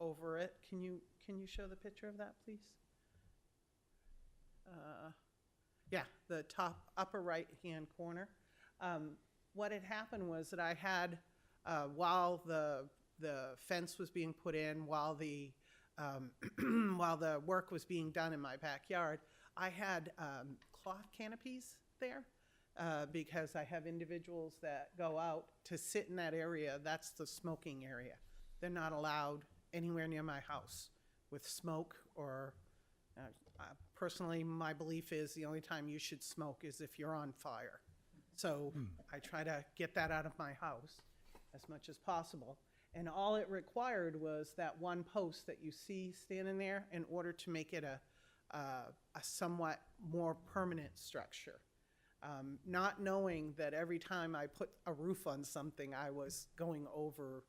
over it, can you show the picture of that, please? Yeah, the top upper right-hand corner. what had happened was that I had, while the fence was being put in, while the while the work was being done in my backyard, I had cloth canopies there because I have individuals that go out to sit in that area. That's the smoking area. They're not allowed anywhere near my house with smoke or personally, my belief is the only time you should smoke is if you're on fire. So I try to get that out of my house as much as possible. And all it required was that one post that you see standing there in order to make it a somewhat more permanent structure. Not knowing that every time I put a roof on something, I was going over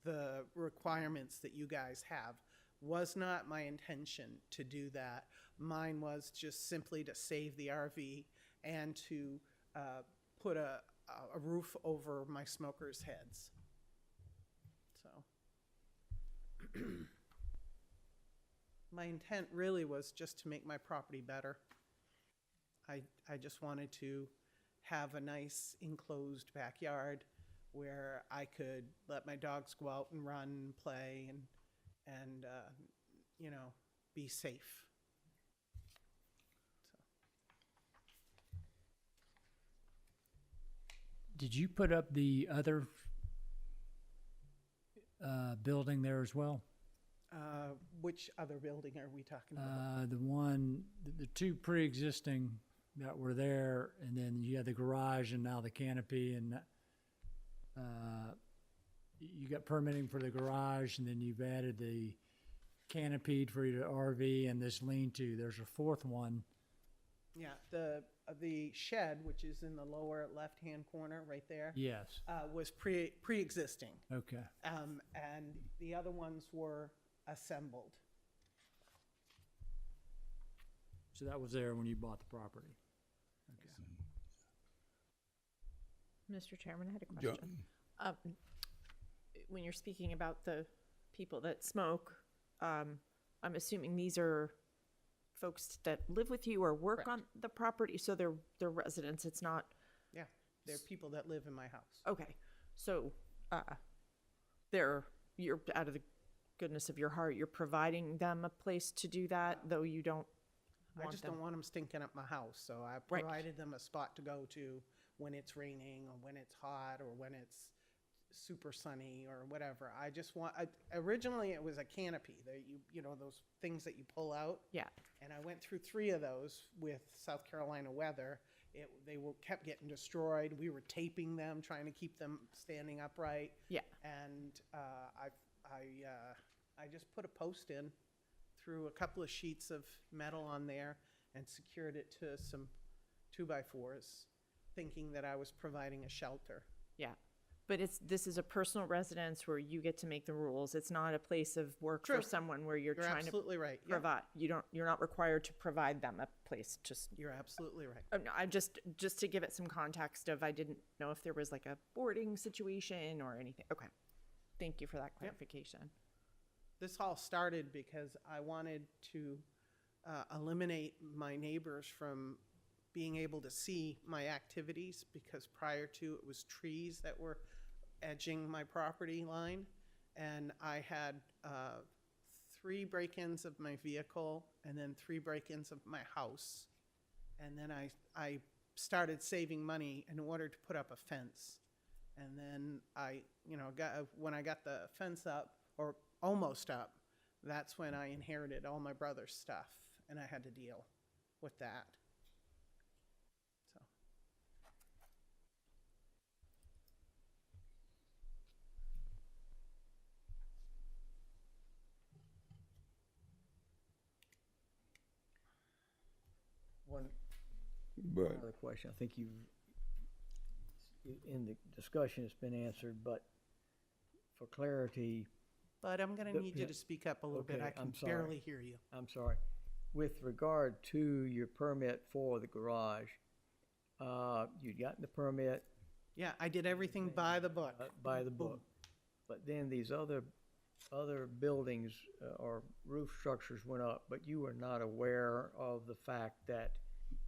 the requirements that you guys have. Was not my intention to do that. Mine was just simply to save the RV and to put a roof over my smokers' heads. So my intent really was just to make my property better. I just wanted to have a nice enclosed backyard where I could let my dogs go out and run and play and you know, be safe. So. Did you put up the other building there as well? Which other building are we talking about? The one, the two pre-existing that were there, and then you had the garage and now the canopy, and you got permitting for the garage, and then you've added the canopied for your RV and this lean-to. There's a fourth one. Yeah, the shed, which is in the lower left-hand corner right there, Yes. was pre-existing. Okay. And the other ones were assembled. So that was there when you bought the property. Okay. Mr. Chairman, I had a question. When you're speaking about the people that smoke, I'm assuming these are folks that live with you or work Correct. on the property, so they're residents. It's not Yeah, they're people that live in my house. okay. So you're out of the goodness of your heart, you're providing them a place to do that, though you don't. I just don't want them stinking up my house, so I Right. provided them a spot to go to when it's raining or when it's hot or when it's super sunny or whatever. I just want, originally it was a canopy, you know, those things that you pull out. Yeah. And I went through 3 of those with South Carolina weather. Kept getting destroyed. We were taping them, trying to keep them standing upright. Yeah. And I just put a post in, threw a couple of sheets of metal on there, and secured it to some 2x4s, thinking that I was providing a shelter. Yeah. But this is a personal residence where you get to make the rules. It's not a place of work True. for someone where you're trying to absolutely right. Yeah, provide. You're not required to provide them a place. Just you're absolutely right. no, I just to give it some context of I didn't know if there was like a boarding situation or anything. Okay. Thank you for that clarification. This all started because I wanted to eliminate my neighbors from being able to see my activities, because prior to it was trees that were edging my property line, and I had 3 break-ins of my vehicle and then 3 break-ins of my house, and then I started saving money in order to put up a fence, and then when I got the fence up, or almost up, that's when I inherited all my brother's stuff, and I had to deal with that. So. One But other question, I think in the discussion, it's been answered, but for clarity, But I'm gonna need you to speak up a little bit. Okay, I can I'm sorry. barely hear you. I'm sorry, with regard to your permit for the garage, you'd gotten the permit Yeah, I did everything by the book. by the book, but then these other buildings or roof structures went up, but you were not aware of the fact that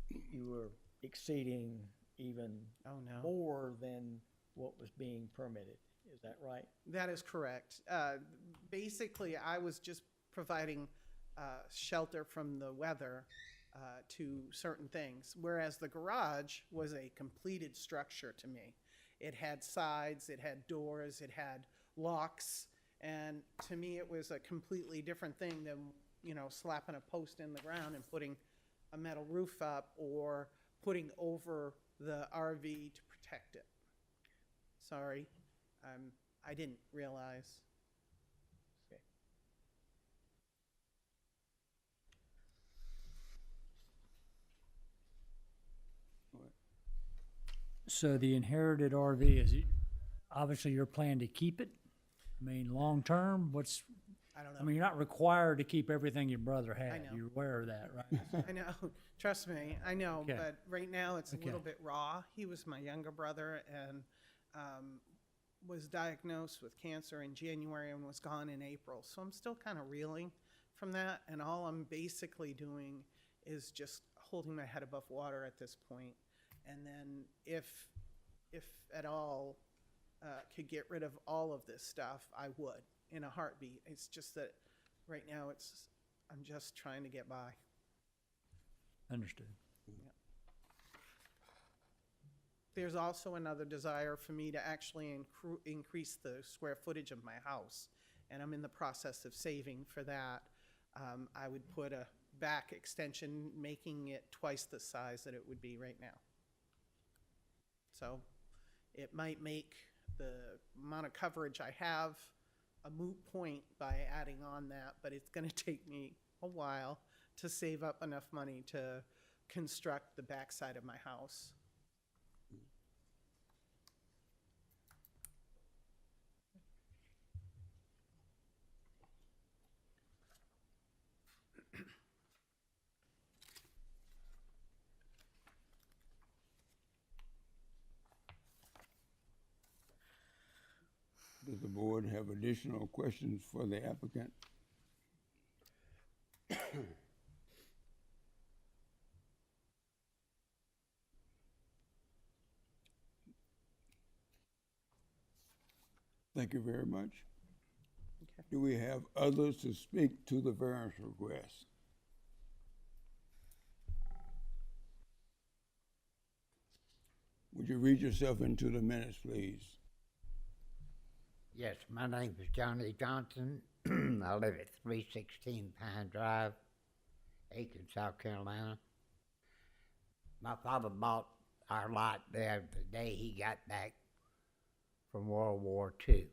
you were exceeding even Oh, no. more than what was being permitted. Is that right? That is correct. Basically, I was just providing shelter from the weather to certain things, whereas the garage was a completed structure to me. It had sides, it had doors, it had locks, and to me, it was a completely different thing than, you know, slapping a post in the ground and putting a metal roof up or putting over the RV to protect it. Sorry. I didn't realize. Okay. So the inherited RV, is it, obviously your plan to keep it? I mean, long-term, what's, I don't know. I mean, you're not required to keep everything your brother had. know. You're aware of that, right? I know. Trust me, I know. Okay. But right now, it's a little Okay. bit raw. He was my younger brother and was diagnosed with cancer in January and was gone in April. So I'm still kind of reeling from that. And all I'm basically doing is just holding my head above water at this point. And then if at all, could get rid of all of this stuff, I would in a heartbeat. It's just that right now I'm just trying to get by. Understood. There's also another desire for me to actually increase the square footage of my house, and I'm in the process of saving for that. I would put a back extension, making it twice the size that it would be right now. So it might make the amount of coverage I have a moot point by adding on that, but it's going to take me a while to save up enough money to construct the backside of my house. Does the board have additional questions for the applicant? Thank you very much. Okay. Do we have others to speak to the variance request? Would you read yourself into the minutes, please? Yes, my name is Johnny Johnson. I live at 316 Pine Drive, Aiken, South Carolina. My father bought our lot there the day he got back from World War II.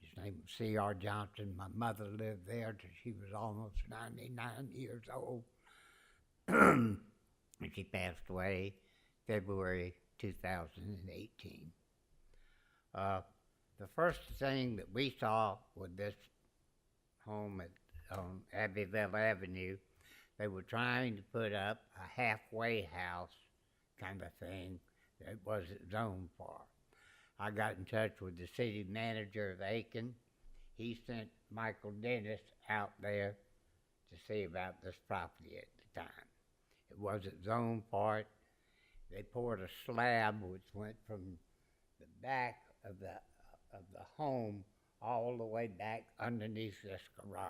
His name was C.R. Johnson. My mother lived there till she was almost 99 years old. And she passed away February 2018. The first thing that we saw with this home on Abbeville Avenue, they were trying to put up a halfway house kind of thing that wasn't zoned for. I got in touch with the city manager of Aiken. He sent Michael Dennis out there to see about this property at the time. It wasn't zoned for it. They poured a slab which went from the back of the home all the way back underneath this garage.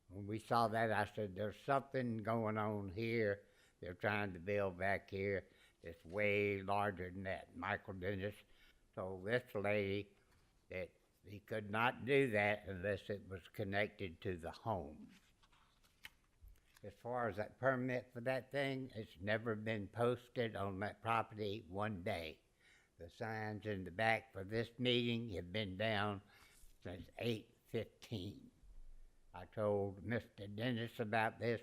When we saw that, I said, there's something going on here. They're trying to build back here that's way larger than that. Michael Dennis told this lady that he could not do that unless it was connected to the home. As far as that permit for that thing, it's never been posted on that property one day. The signs in the back for this meeting have been down since 8:15. I told Mr. Dennis about this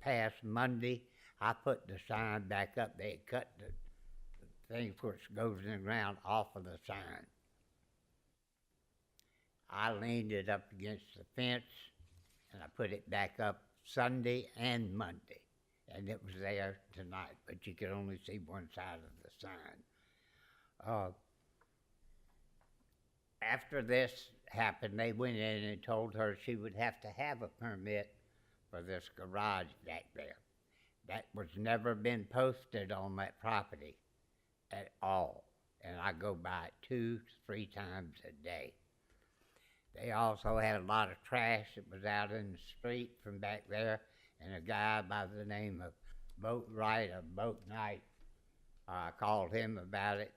past Monday. I put the sign back up. They had cut the thing which goes in the ground off of the sign. I leaned it up against the fence and I put it back up Sunday and Monday. And it was there tonight, but you could only see one side of the sign. After this happened, they went in and told her she would have to have a permit for this garage back there. That was never been posted on that property. at all. And I go by it 2 to 3 times a day. They also had a lot of trash that was out in the street from back there, and a guy by the name of Boat Wright or Boat Knight, I called him about it.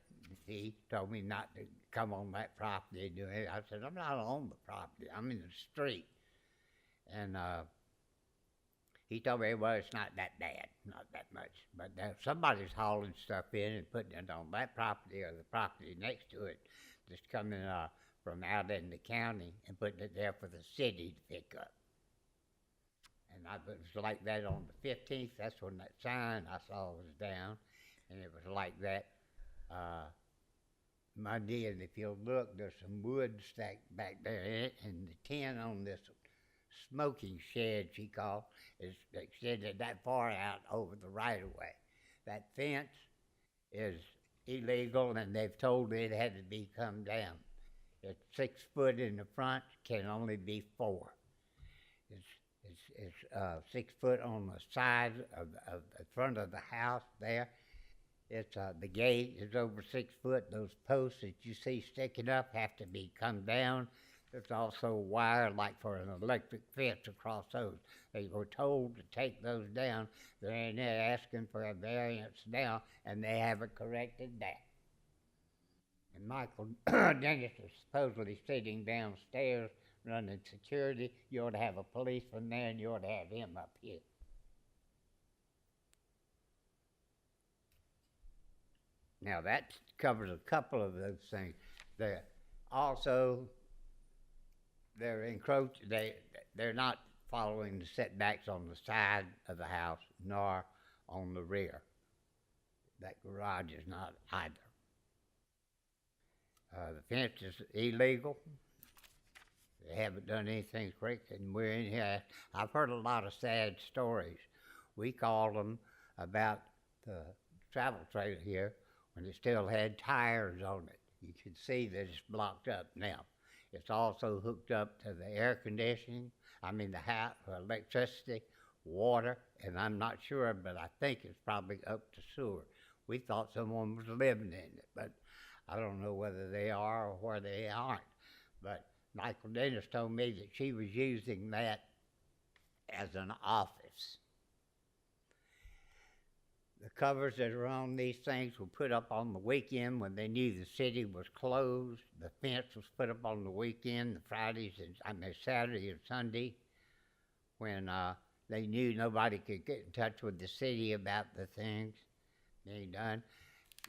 He told me not to come on that property and do it. I said, I'm not on the property, I'm in the street. And he told me, well, it's not that bad, not that much. But somebody's hauling stuff in and putting it on that property or the property next to it that's coming from out in the county and putting it there for the city to pick up. And it was like that on the 15th. That's when that sign I saw was down. And it was like that Monday. And if you'll look, there's some wood stacked back there in it. And the tin on this smoking shed, she called, is extended that far out over the right-of-way. That fence is illegal, and they've told it had to be come down. It's 6 foot in the front, can only be 4. It's 6 foot on the side of the front of the house there. It's the gate is over 6 foot. Those posts that you see sticking up have to be come down. There's also wire like for an electric fence across those. They were told to take those down. They're in there asking for a variance now, and they haven't corrected that. And Michael Dennis is supposedly sitting downstairs running security. You ought to have a policeman there, and you ought to have him up here. Now that covers a couple of those things. They're not following the setbacks on the side of the house nor on the rear. That garage is not either. The fence is illegal. They haven't done anything correct, and we're in here. I've heard a lot of sad stories. We called them about the travel trailer here when it still had tires on it. You can see that it's blocked up now. It's also hooked up to the air conditioning, the house, electricity, water, and I'm not sure, but I think it's probably up to sewer. We thought someone was living in it, but I don't know whether they are or where they aren't. But Michael Dennis told me that she was using that as an office. The covers that are on these things were put up on the weekend when they knew the city was closed. The fence was put up on the weekend, the Saturday and Sunday, when they knew nobody could get in touch with the city about the things being done.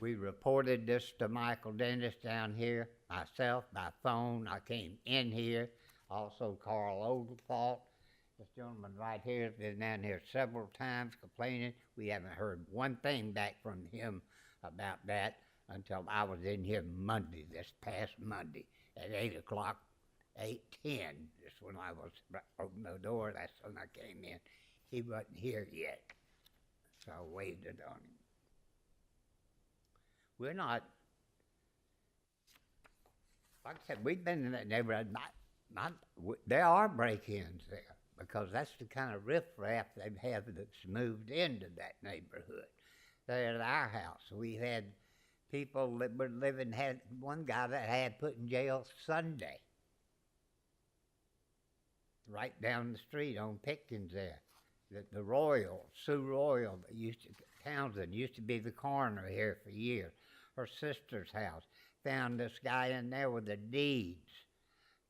We reported this to Michael Dennis down here, myself, by phone. I came in here, also Carl Oglethal. This gentleman right here has been down here several times complaining. We haven't heard one thing back from him about that until I was in here Monday, this past Monday, at 8 o'clock, 8:10. Just when I was opening the door, that's when I came in. He wasn't here yet, so I waited on him. We're not, like I said, we've been in that neighborhood, there are break-ins there, because that's the kind of riffraff they have that's moved into that neighborhood. They're at our house. We had people that were living, had one guy that had put in jail Sunday, right down the street on Pickens there. The Royal, Sue Royal, Townsend used to be the coroner here for years. Her sister's house found this guy in there with the deeds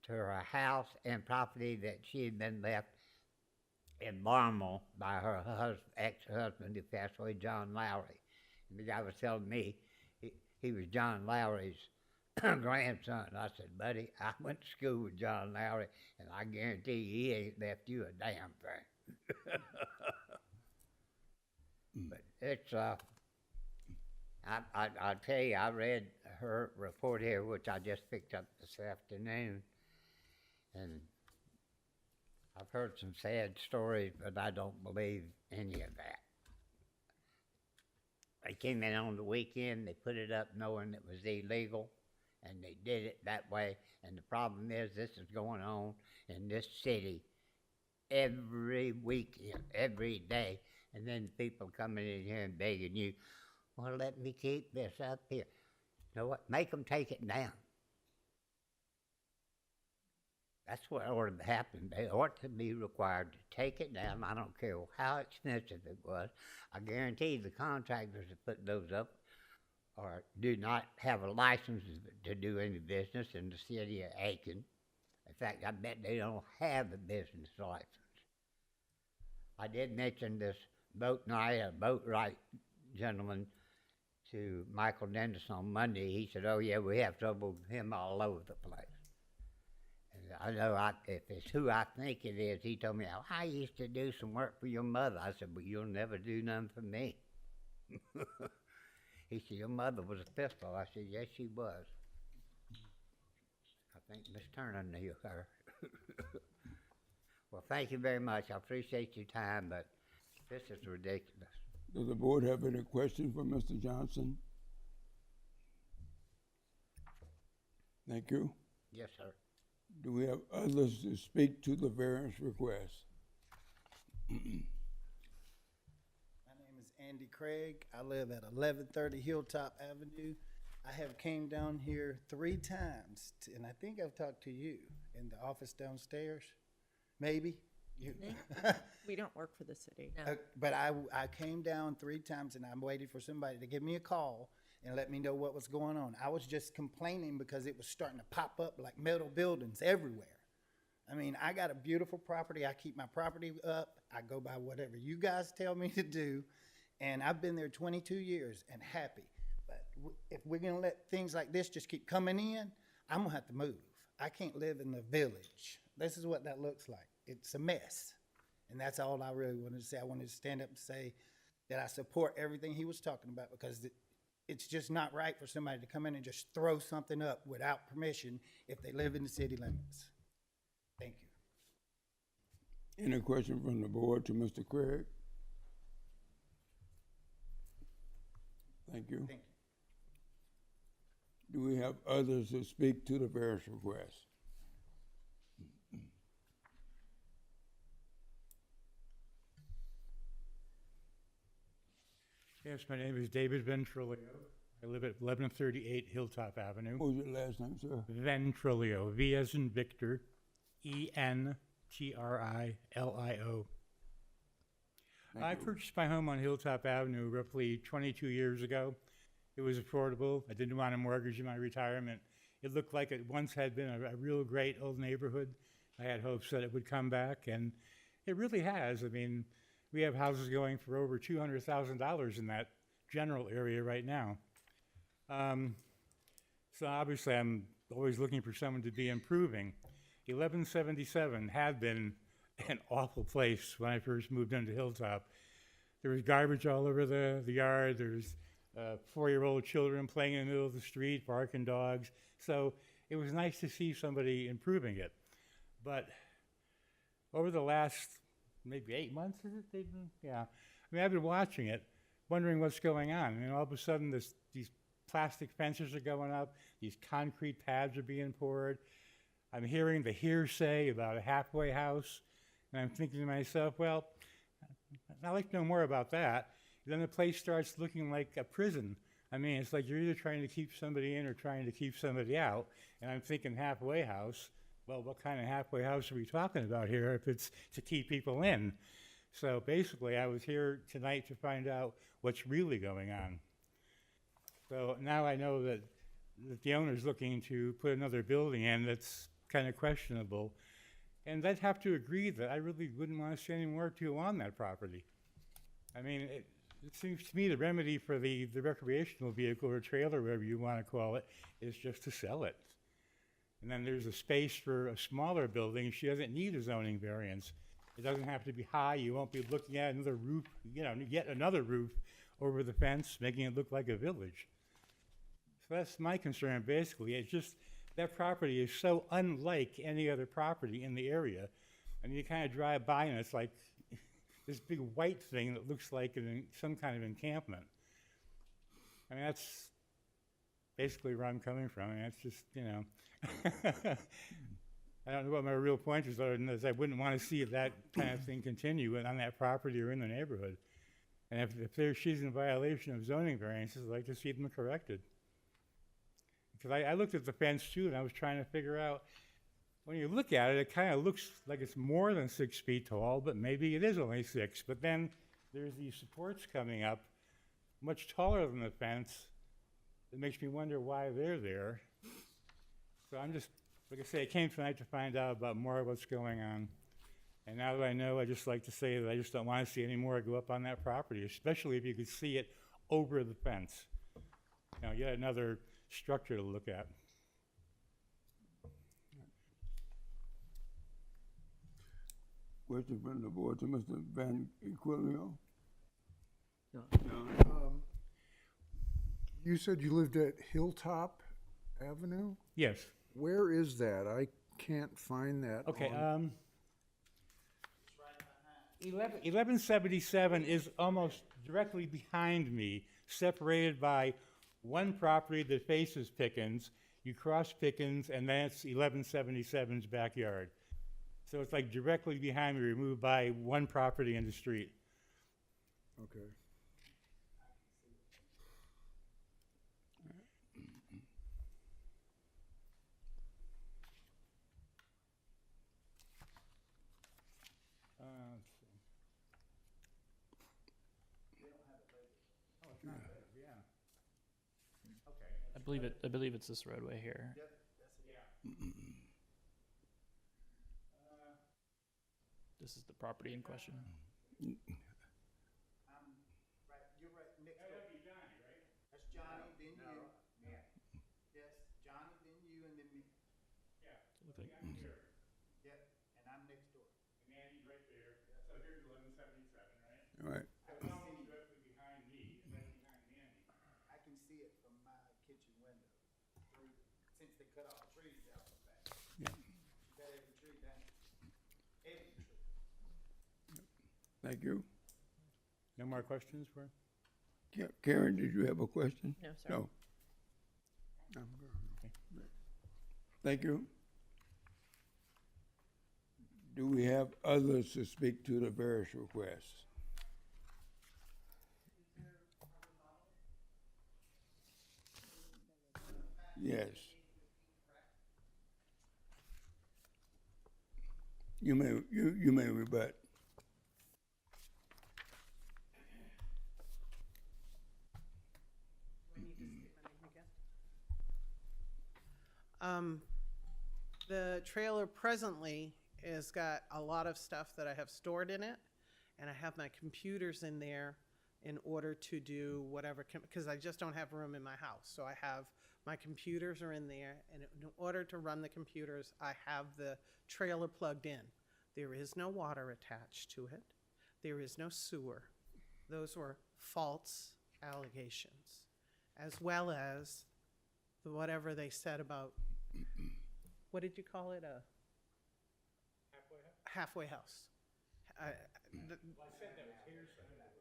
to her house and property that she had been left in Barmel by her ex-husband who passed away, John Lowry. And the guy was telling me he was John Lowry's grandson. I said, buddy, I went to school with John Lowry, and I guarantee you he ain't left you a damn thing. But it's, I'll tell you, I read her report here, which I just picked up this afternoon, and I've heard some sad stories, but I don't believe any of that. They came in on the weekend, they put it up knowing it was illegal, and they did it that way. And the problem is, this is going on in this city every weekend, every day. And then people coming in here and begging you, Well, let me keep this up here. You know what? Make them take it down. That's what ought to happen. They ought to be required to take it down. I don't care how expensive it was. I guarantee the contractors that put those up or do not have a license to do any business in the city of Aiken. In fact, I bet they don't have a business license. I did mention this boat night, a boat right gentleman, to Michael Dennis on Monday. He said, "Oh yeah, we have trouble with him all over the place." And I know if it's who I think it is, he told me, "Oh, I used to do some work for your mother." I said, "But you'll never do nothing for me." He said, "Your mother was a pistol." I said, "Yes, she was." I think Miss Turner knew her. Well, thank you very much. I appreciate your time, but this is ridiculous. Does the board have any questions for Mr. Johnson? Thank you. Yes, sir. Do we have others to speak to the variance request? My name is Andy Craig. I live at 1130 Hilltop Avenue. I have came down here 3 times, and I think I've talked to you in the office downstairs, maybe. You. We don't work for the city. No. But I came down 3 times, and I'm waiting for somebody to give me a call and let me know what was going on. I was just complaining because it was starting to pop up like metal buildings everywhere. I mean, I got a beautiful property. I keep my property up. I go by whatever you guys tell me to do, and I've been there 22 years and happy. But if we're going to let things like this just keep coming in, I'm going to have to move. I can't live in the village. This is what that looks like. It's a mess. And that's all I really wanted to say. I wanted to stand up and say that I support everything he was talking about, because it's just not right for somebody to come in and just throw something up without permission if they live in the city limits. Thank you. Any question from the board to Mr. Craig? Thank you. Thank you. Do we have others to speak to the variance request? Yes, my name is David Ventrolio. I live at 1138 Hilltop Avenue. What was your last name, sir? Ventrolio, V as in Victor, Entrilio. I purchased my home on Hilltop Avenue roughly 22 years ago. It was affordable. I didn't want a mortgage in my retirement. It looked like it once had been a real great old neighborhood. I had hopes that it would come back, and it really has. I mean, we have houses going for over $200,000 in that general area right now. So obviously I'm always looking for someone to be improving. 1177 had been an awful place when I first moved into Hilltop. There was garbage all over the yard. There's 4-year-old children playing in the middle of the street, barking dogs. So it was nice to see somebody improving it. But over the last maybe 8 months, is it? Yeah. I mean, I've been watching it, wondering what's going on. I mean, all of a sudden, these plastic fences are going up. These concrete pads are being poured. I'm hearing the hearsay about a halfway house, and I'm thinking to myself, well, I'd like to know more about that. Then the place starts looking like a prison. I mean, it's like you're either trying to keep somebody in or trying to keep somebody out. And I'm thinking halfway house. Well, what kind of halfway house are we talking about here if it's to keep people in? So basically, I was here tonight to find out what's really going on. So now I know that the owner's looking to put another building in that's kind of questionable. And I'd have to agree that I really wouldn't want to see any more to on that property. I mean, it seems to me the remedy for the recreational vehicle or trailer, whatever you want to call it, is just to sell it. And then there's a space for a smaller building. She doesn't need a zoning variance. It doesn't have to be high. You won't be looking at another roof, yet another roof over the fence, making it look like a village. So that's my concern, basically. It's just that property is so unlike any other property in the area. I mean, you kind of drive by and it's like this big white thing that looks like some kind of encampment. I mean, that's basically where I'm coming from. I mean, it's just, I don't know what my real point is, other than this. I wouldn't want to see that kind of thing continue on that property or in the neighborhood. And if she's in violation of zoning variances, I'd like to see them corrected. Because I looked at the fence too, and I was trying to figure out, when you look at it, it kind of looks like it's more than 6 feet tall, but maybe it is only 6. But then there's these supports coming up, much taller than the fence. It makes me wonder why they're there. So I'm just, like I say, I came tonight to find out about more of what's going on. And now that I know, I just like to say that I just don't want to see any more go up on that property, especially if you could see it over the fence. You know, yet another structure to look at. Question from the board to Mr. Van Aquilio. You said you lived at Hilltop Avenue? Yes. Where is that? I can't find that. Okay. on- 1177 is almost directly behind me, separated by one property that faces Pickens. You cross Pickens, and then it's 1177's backyard. So it's like directly behind me, removed by one property in the street. Okay. Let's see. Oh, it's not there, yeah. Okay. I believe it's this roadway here. This is the property in question. You're right next door. That'd be Johnny, right? That's Johnny, then you. Yeah. Yes, Johnny, then you, and then me. Yeah. Look like- I'm here. Yep, and I'm next door. And Andy's right there. So here's 1177, right? All right. It's almost directly behind me, and then behind Andy. I can see it from my kitchen window. Since they cut all the trees out the back. Yeah. You got every tree down. Every tree. Thank you. No more questions for? Karen, did you have a question? No, sir. No. I'm good. Thank you. Do we have others to speak to the various requests? Yes. You may rebut. The trailer presently has got a lot of stuff that I have stored in it, and I have my computers in there in order to do whatever, because I just don't have room in my house. So I have, my computers are in there, and in order to run the computers, I have the trailer plugged in. There is no water attached to it. There is no sewer. Those were false allegations, as well as whatever they said about, what did you call it? A halfway house.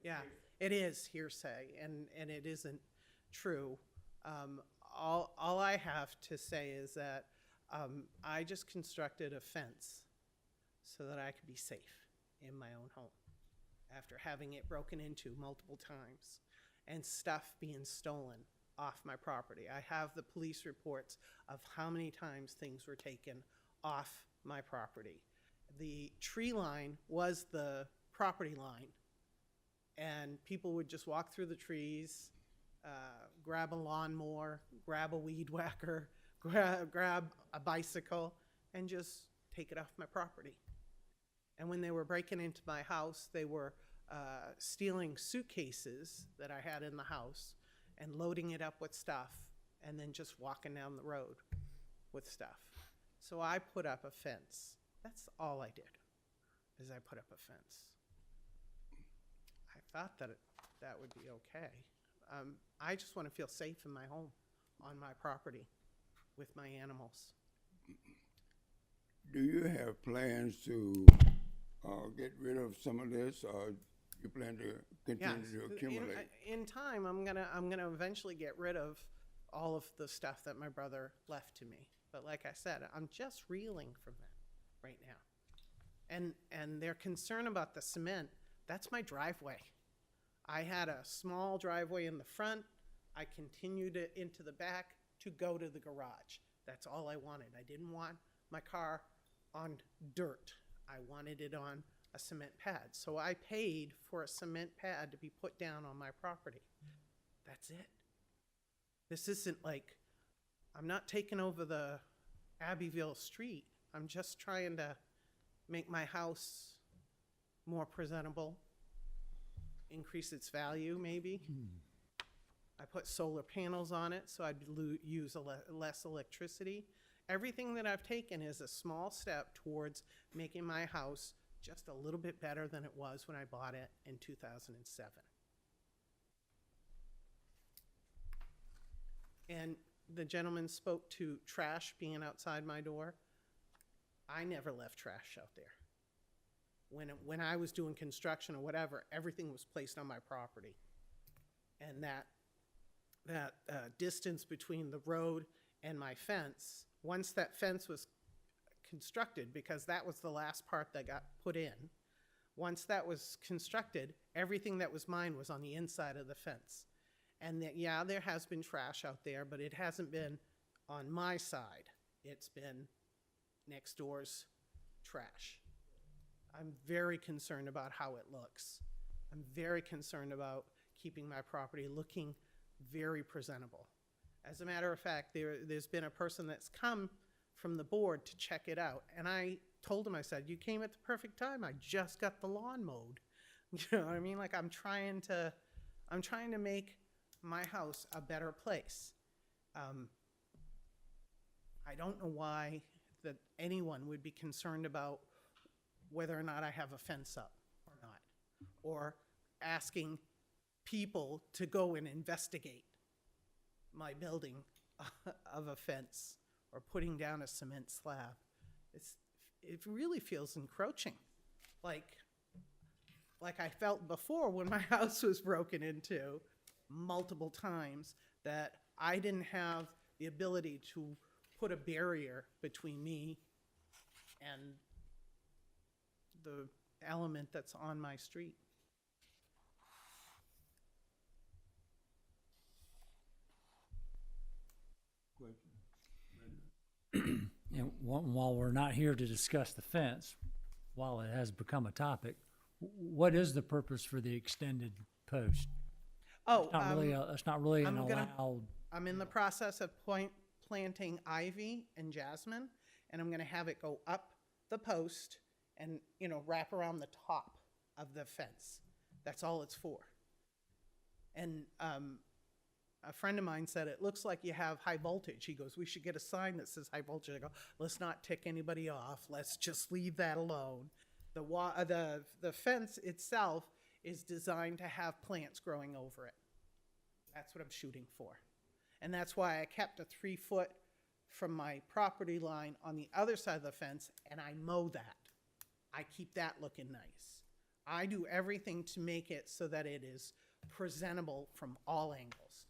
Yeah, it is hearsay, and it isn't true. All I have to say is that I just constructed a fence so that I could be safe in my own home after having it broken into multiple times and stuff being stolen off my property. I have the police reports of how many times things were taken off my property. The tree line was the property line, and people would just walk through the trees, grab a lawnmower, grab a weed whacker, grab a bicycle, and just take it off my property. And when they were breaking into my house, they were stealing suitcases that I had in the house and loading it up with stuff, and then just walking down the road with stuff. So I put up a fence. That's all I did, is I put up a fence. I thought that that would be okay. I just want to feel safe in my home, on my property, with my animals. Do you have plans to get rid of some of this, or you plan to continue to accumulate? In time, I'm gonna eventually get rid of all of the stuff that my brother left to me. But like I said, I'm just reeling from that right now. And their concern about the cement, that's my driveway. I had a small driveway in the front. I continued it into the back to go to the garage. That's all I wanted. I didn't want my car on dirt. I wanted it on a cement pad. So I paid for a cement pad to be put down on my property. That's it. This isn't like, I'm not taking over the Abbeville street. I'm just trying to make my house more presentable, increase its value maybe. I put solar panels on it so I'd use less electricity. Everything that I've taken is a small step towards making my house just a little bit better than it was when I bought it in 2007. And the gentleman spoke to trash being outside my door. I never left trash out there. When I was doing construction or whatever, everything was placed on my property. And that distance between the road and my fence, once that fence was constructed, because that was the last part that got put in, once that was constructed, everything that was mine was on the inside of the fence. And that, yeah, there has been trash out there, but it hasn't been on my side. It's been next door's trash. I'm very concerned about how it looks. I'm very concerned about keeping my property looking very presentable. As a matter of fact, there's been a person that's come from the board to check it out. And I told him, I said, you came at the perfect time. I just got the lawn mowed. You know what I mean? Like I'm trying to make my house a better place. I don't know why that anyone would be concerned about whether or not I have a fence up or not, or asking people to go and investigate my building of a fence or putting down a cement slab. It really feels encroaching, like I felt before when my house was broken into multiple times, that I didn't have the ability to put a barrier between me and the element that's on my street. And while we're not here to discuss the fence, while it has become a topic, what is the purpose for the extended post? Oh, It's not really an I'm allowed. I'm in the process of planting ivy and jasmine, and I'm gonna have it go up the post and, you know, wrap around the top of the fence. That's all it's for. And a friend of mine said, it looks like you have high voltage. He goes, we should get a sign that says high voltage. I go, let's not tick anybody off. Let's just leave that alone. The fence itself is designed to have plants growing over it. That's what I'm shooting for. And that's why I kept a 3 foot from my property line on the other side of the fence, and I mow that. I keep that looking nice. I do everything to make it so that it is presentable from all angles.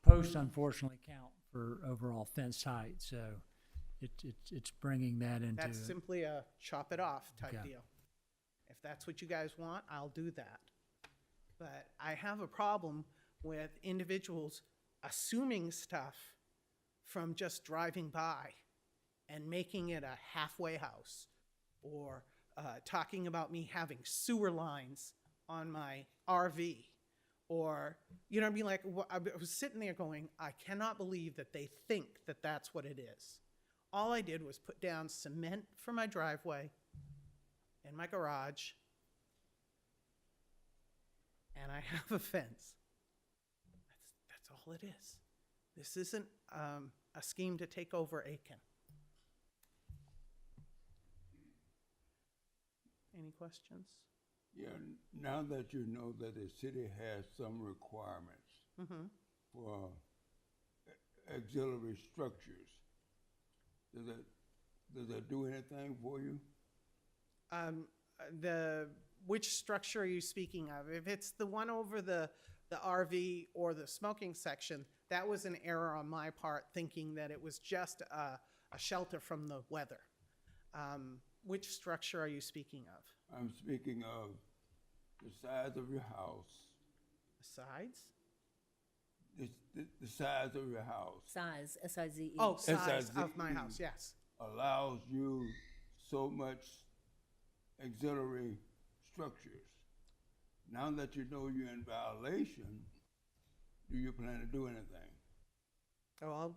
Posts unfortunately count for overall fence height, so it's bringing that into. That's simply a chop it off type Okay. deal. If that's what you guys want, I'll do that. But I have a problem with individuals assuming stuff from just driving by and making it a halfway house, or talking about me having sewer lines on my RV, or, you know what I mean? Like, I was sitting there going, I cannot believe that they think that that's what it is. All I did was put down cement for my driveway and my garage, and I have a fence. That's all it is. This isn't a scheme to take over Aiken. Any questions? Yeah, now that you know that the city has some requirements for auxiliary structures, does that do anything for you? Which structure are you speaking of? If it's the one over the RV or the smoking section, that was an error on my part, thinking that it was just a shelter from the weather. Which structure are you speaking of? I'm speaking of the size of your house, Sides? the size of your house Size, S-I-Z-E. Oh, size SIZ. of my house, yes. allows you so much auxiliary structures. Now that you know you're in violation, do you plan to do anything? Well,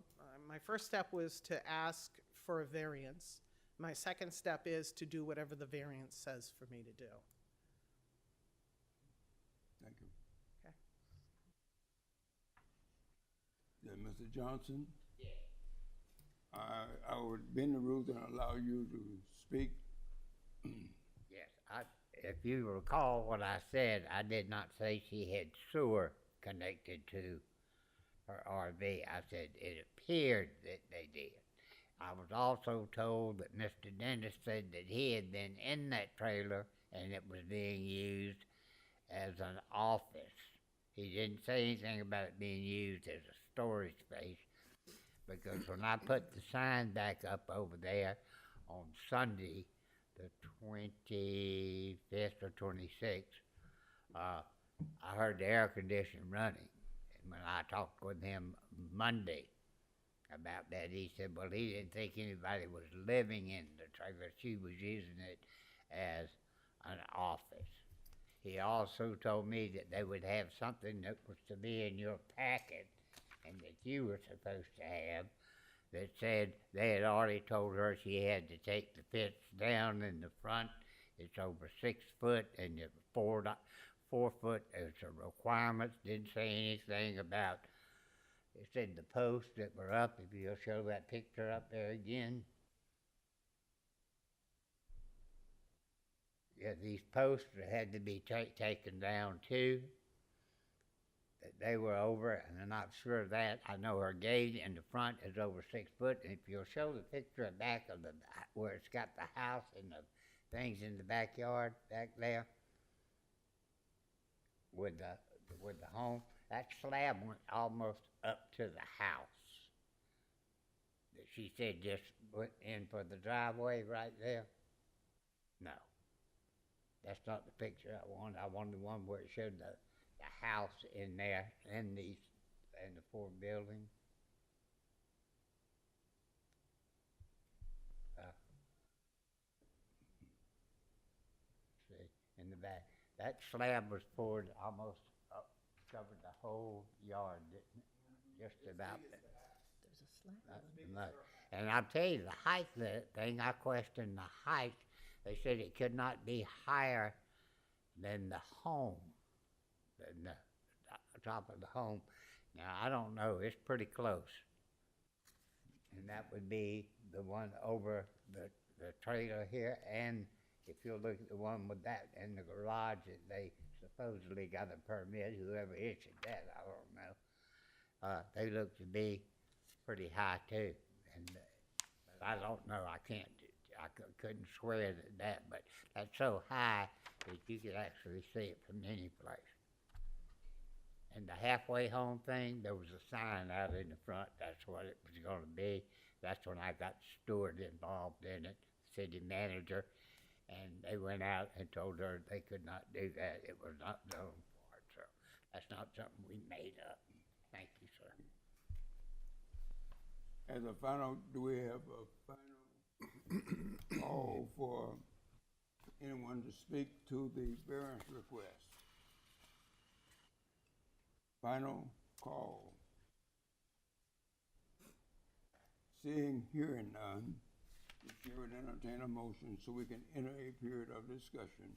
my first step was to ask for a variance. My second step is to do whatever the variance says for me to do. Thank you. Okay. Yeah, Mr. Johnson? Yes. I would bend the rules and allow you to speak. Yes, if you recall what I said, I did not say she had sewer connected to her RV. I said it appeared that they did. I was also told that Mr. Dennis said that he had been in that trailer and it was being used as an office. He didn't say anything about it being used as a storage space, because when I put the sign back up over there on Sunday, the 25th or 26th, I heard the air conditioning running. And when I talked with him Monday about that, he said, well, he didn't think anybody was living in the trailer. She was using it as an office. He also told me that they would have something that was to be in your packet and that you were supposed to have, that said they had already told her she had to take the fence down in the front. It's over 6 foot, and the 4 foot is a requirement. Didn't say anything about, it said the posts that were up, if you'll show that picture up there again. Yeah, these posts had to be taken down too. That they were over, and I'm not sure of that. I know her gate in the front is over 6 foot, and if you'll show the picture at back of the, where it's got the house and the things in the backyard back there with the home, that slab went almost up to the house. She said just went in for the driveway right there. No. That's not the picture I wanted. I wanted the one where it showed the house in there, in the 4 buildings. See, in the back. That slab was poured almost up, covered the whole yard, didn't it? Just about. There's a slab. Not much. And I'll tell you, the height of that thing, I questioned the height. They said it could not be higher than the home, than the top of the home. Now, I don't know, it's pretty close. And that would be the one over the trailer here, and if you'll look at the one with that in the garage that they supposedly got a permit, whoever issued that, I don't know. They look to be pretty high too. And but I don't know, I couldn't swear that, but that's so high that you could actually see it from any place. And the halfway home thing, there was a sign out in the front, that's what it was gonna be. That's when I got Stewart involved in it, city manager, and they went out and told her they could not do that. It was not zoned for it, so that's not something we made up. Thank you, sir. As a final, do we have a final call for anyone to speak to the variance request? Final call. Seeing, hearing none, the chair would entertain a motion so we can enter a period of discussion.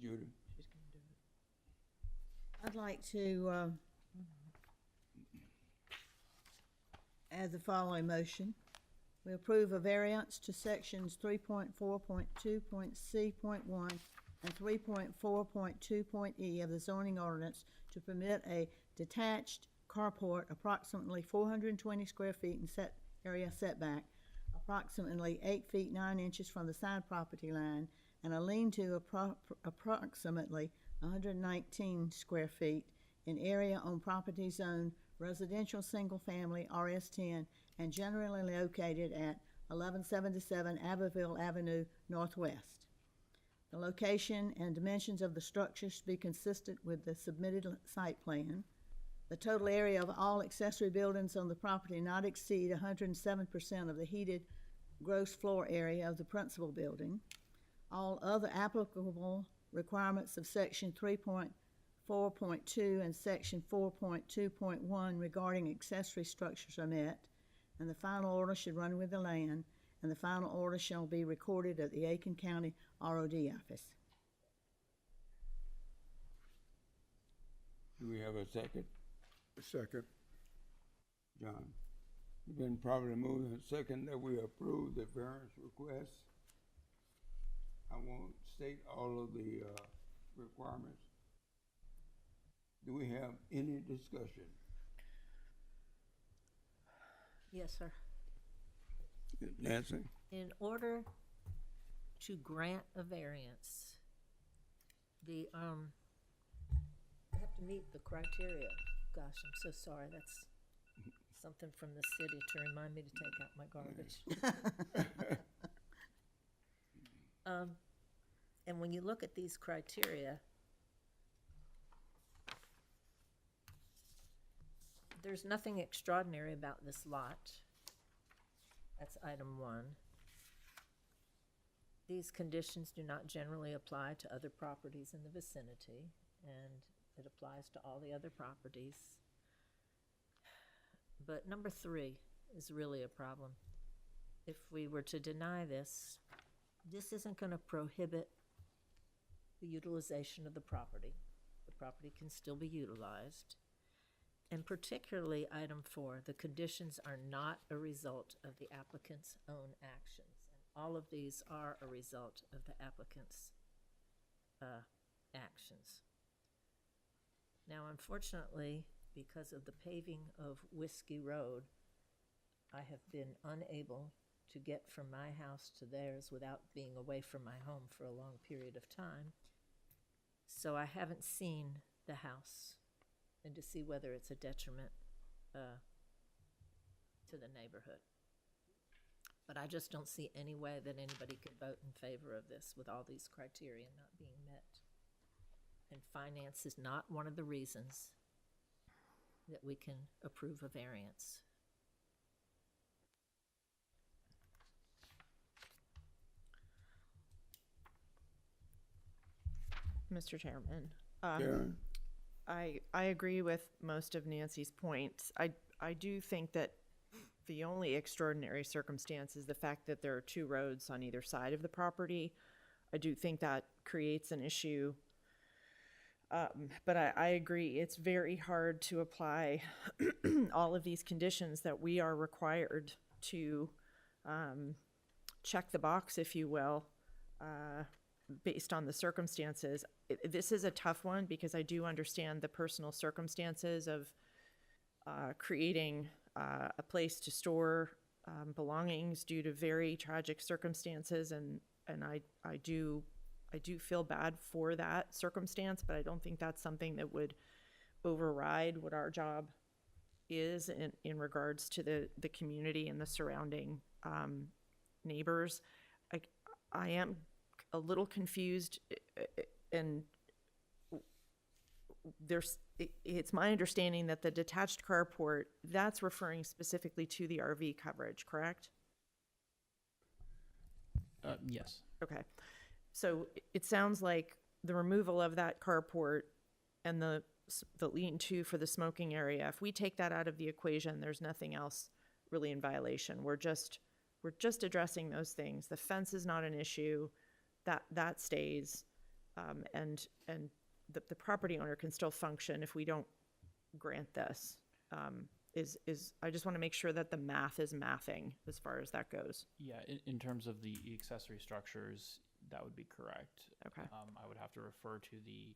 Judy? I'd like to add the following motion. We approve a variance to sections 3.4.2.c.1 and 3.4.2.e of the zoning ordinance to permit a detached carport approximately 420 square feet in area setback, approximately 8 feet 9 inches from the side property line, and a lean-to approximately 119 square feet in area on property zone residential single-family RS10 and generally located at 1177 Abbeville Avenue Northwest. The location and dimensions of the structure should be consistent with the submitted site plan. The total area of all accessory buildings on the property not exceed 107% of the heated gross floor area of the principal building. All other applicable requirements of section 3.4.2 and section 4.2.1 regarding accessory structures are met, and the final order should run with the land, and the final order shall be recorded at the Aiken County ROD office. Do we have a second? Second. John? It's been probably moved and second that we approve the variance request. I won't state all of the requirements. Do we have any discussion? Yes, sir. Nancy? In order to grant a variance, they have to meet the criteria. Gosh, I'm so sorry. That's something from the city to remind me to take out my garbage. And when you look at these criteria, there's nothing extraordinary about this lot. That's item 1. These conditions do not generally apply to other properties in the vicinity, and it applies to all the other properties. But number 3 is really a problem. If we were to deny this, this isn't going to prohibit the utilization of the property. The property can still be utilized. And particularly item 4, the conditions are not a result of the applicant's own actions. And all of these are a result of the applicant's actions. Now, unfortunately, because of the paving of Whiskey Road, I have been unable to get from my house to theirs without being away from my home for a long period of time. So I haven't seen the house and to see whether it's a detriment to the neighborhood. But I just don't see any way that anybody could vote in favor of this with all these criteria not being met. And finance is not one of the reasons that we can approve a variance. Mr. Chairman, Karen? I agree with most of Nancy's points. I do think that the only extraordinary circumstance is the fact that there are 2 roads on either side of the property. I do think that creates an issue. But I agree, it's very hard to apply all of these conditions that we are required to check the box, if you will, based on the circumstances. This is a tough one because I do understand the personal circumstances of creating a place to store belongings due to very tragic circumstances, and I do feel bad for that circumstance, but I don't think that's something that would override what our job is in regards to the community and the surrounding neighbors. I am a little confused, and it's my understanding that the detached carport, that's referring specifically to the RV coverage, correct? Yes. Okay. So it sounds like the removal of that carport and the lean-to for the smoking area, if we take that out of the equation, there's nothing else really in violation. We're just addressing those things. The fence is not an issue. That stays. And the property owner can still function if we don't grant this. I just want to make sure that the math is mathing as far as that goes. Yeah, in terms of the accessory structures, that would be correct. Okay. I would have to refer to the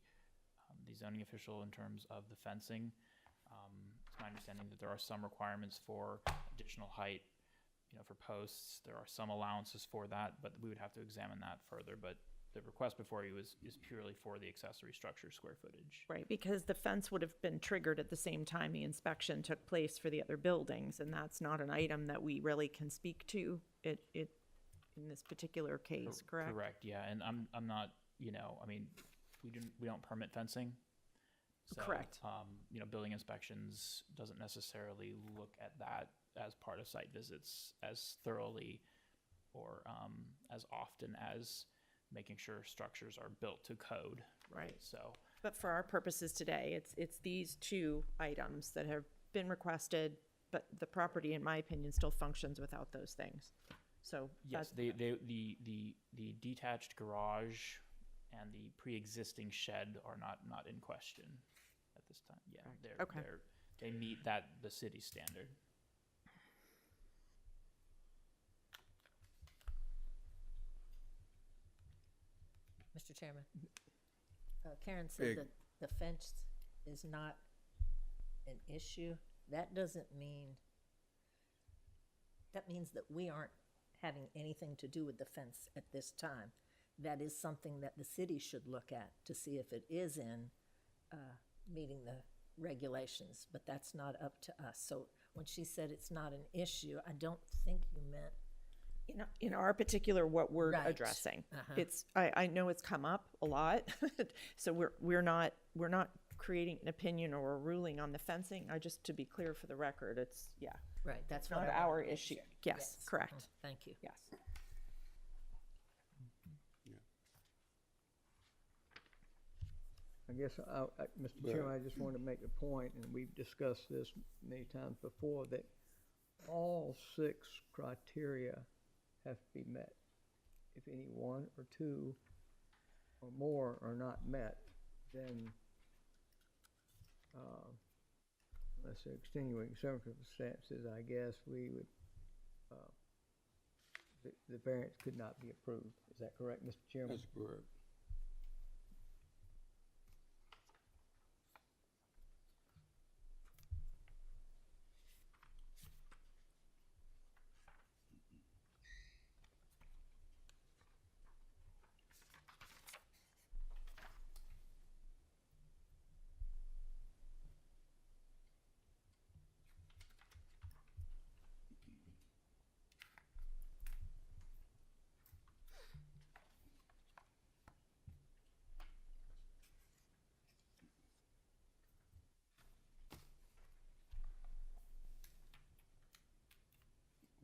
zoning official in terms of the fencing. It's my understanding that there are some requirements for additional height, for posts. There are some allowances for that, but we would have to examine that further. But the request before you is purely for the accessory structure square footage. Right, because the fence would have been triggered at the same time the inspection took place for the other buildings, and that's not an item that we really can speak to in this particular case, correct? Correct, yeah, and I'm not, I mean, we don't permit fencing. So, Correct. Building inspections doesn't necessarily look at that as part of site visits as thoroughly or as often as making sure structures are built to code. Right. So, But for our purposes today, it's these two items that have been requested, but the property, in my opinion, still functions without those things. So yes, that's- the detached garage and the pre-existing shed are not in question at this time. Yeah, Okay. they meet the city standard. Mr. Chairman, Karen said Big. that the fence is not an issue. That means that we aren't having anything to do with the fence at this time. That is something that the city should look at to see if it is in meeting the regulations, but that's not up to us. So when she said it's not an issue, I don't think you meant in our particular what we're Right. addressing. Uh-huh. I know it's come up a lot, so we're not creating an opinion or a ruling on the fencing. Just to be clear for the record, it's right. That's not what I our wanted to make issue. sure. Yes, correct. Oh, thank you. Yes. I guess, Mr. Chairman, I just wanted to make a point, and we've discussed this many times before, that all 6 criteria have to be met. If any one or two or more are not met, then unless they're extenuating circumstances, I guess we would, the variance could not be approved. Is that correct, Mr. Chairman? That's correct.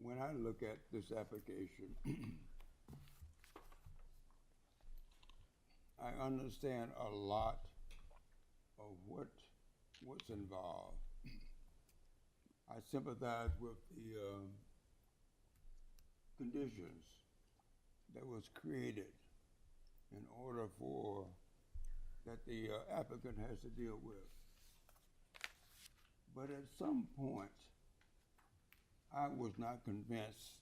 When I look at this application, I understand a lot of what's involved. I sympathize with the conditions that was created in order for that the applicant has to deal with. But at some point, I was not convinced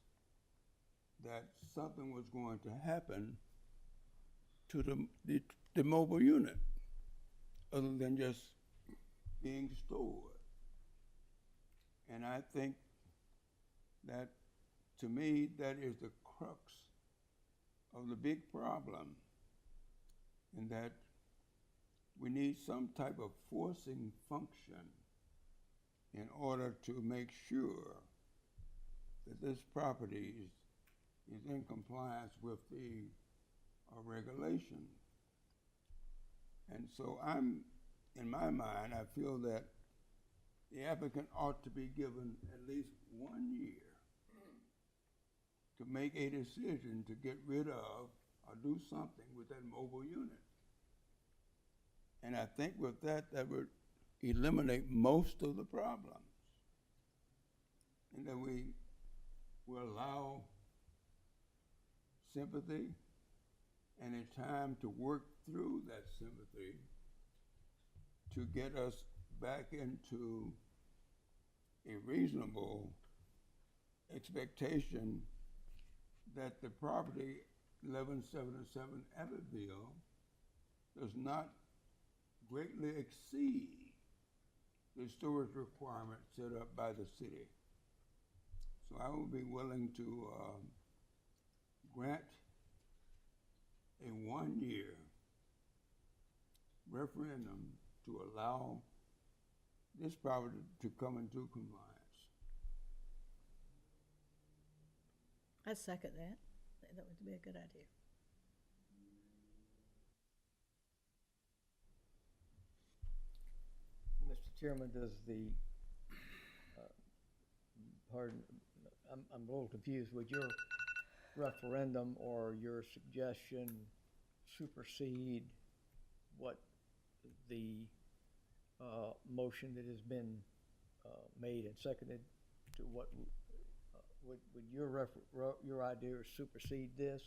that something was going to happen to the mobile unit, other than just being stored. And I think that, to me, that is the crux of the big problem, in that we need some type of forcing function in order to make sure that this property is in compliance with the regulation. And so in my mind, I feel that the applicant ought to be given at least 1 year to make a decision to get rid of or do something with that mobile unit. And I think with that would eliminate most of the problems. And that we will allow sympathy and it's time to work through that sympathy to get us back into a reasonable expectation that the property 1177 Abbeville does not greatly exceed the storage requirements set up by the city. So I would be willing to grant a 1-year referendum to allow this property to come into compliance. I second that. I think that would be a good idea. Mr. Chairman, does the, pardon, I'm a little confused. Would your referendum or your suggestion supersede what the motion that has been made and seconded to what, would your idea supersede this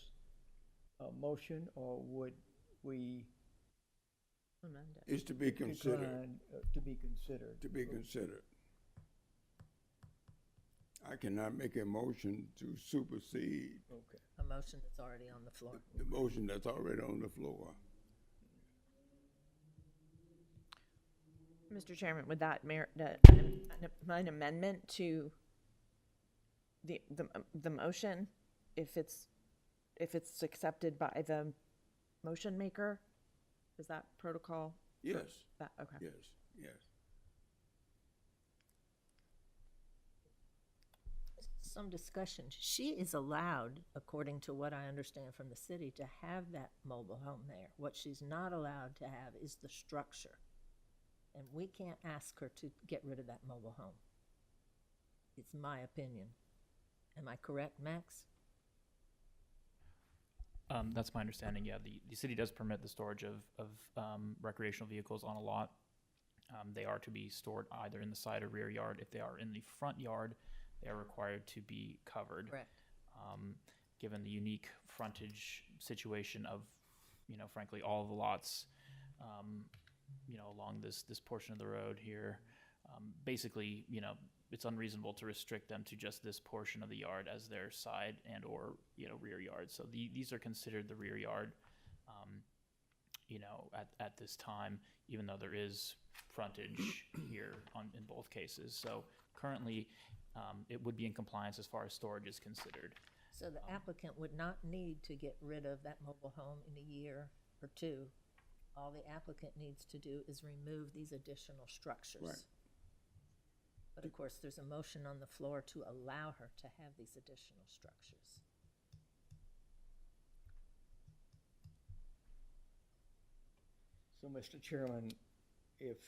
motion, or would we Is to be considered. decline, to be considered? To be considered. I cannot make a motion to supersede Okay. A motion that's already on the floor. the motion that's already on the floor. Mr. Chairman, would that merit an amendment to the motion if it's accepted by the motion maker? Is that protocol? Yes, Okay. yes, yes. Some discussion. She is allowed, according to what I understand from the city, to have that mobile home there. What she's not allowed to have is the structure. And we can't ask her to get rid of that mobile home. It's my opinion. Am I correct, Max? That's my understanding, yeah. The city does permit the storage of recreational vehicles on a lot. They are to be stored either in the side or rear yard. If they are in the front yard, they are required to be covered. Correct. Given the unique frontage situation of, frankly, all of the lots, along this portion of the road here, basically, it's unreasonable to restrict them to just this portion of the yard as their side and or rear yard. So these are considered the rear yard, at this time, even though there is frontage here in both cases. So currently, it would be in compliance as far as storage is considered. So the applicant would not need to get rid of that mobile home in a year or two. All the applicant needs to do is remove these additional structures. Right. But of course, there's a motion on the floor to allow her to have these additional structures. So, Mr. Chairman, if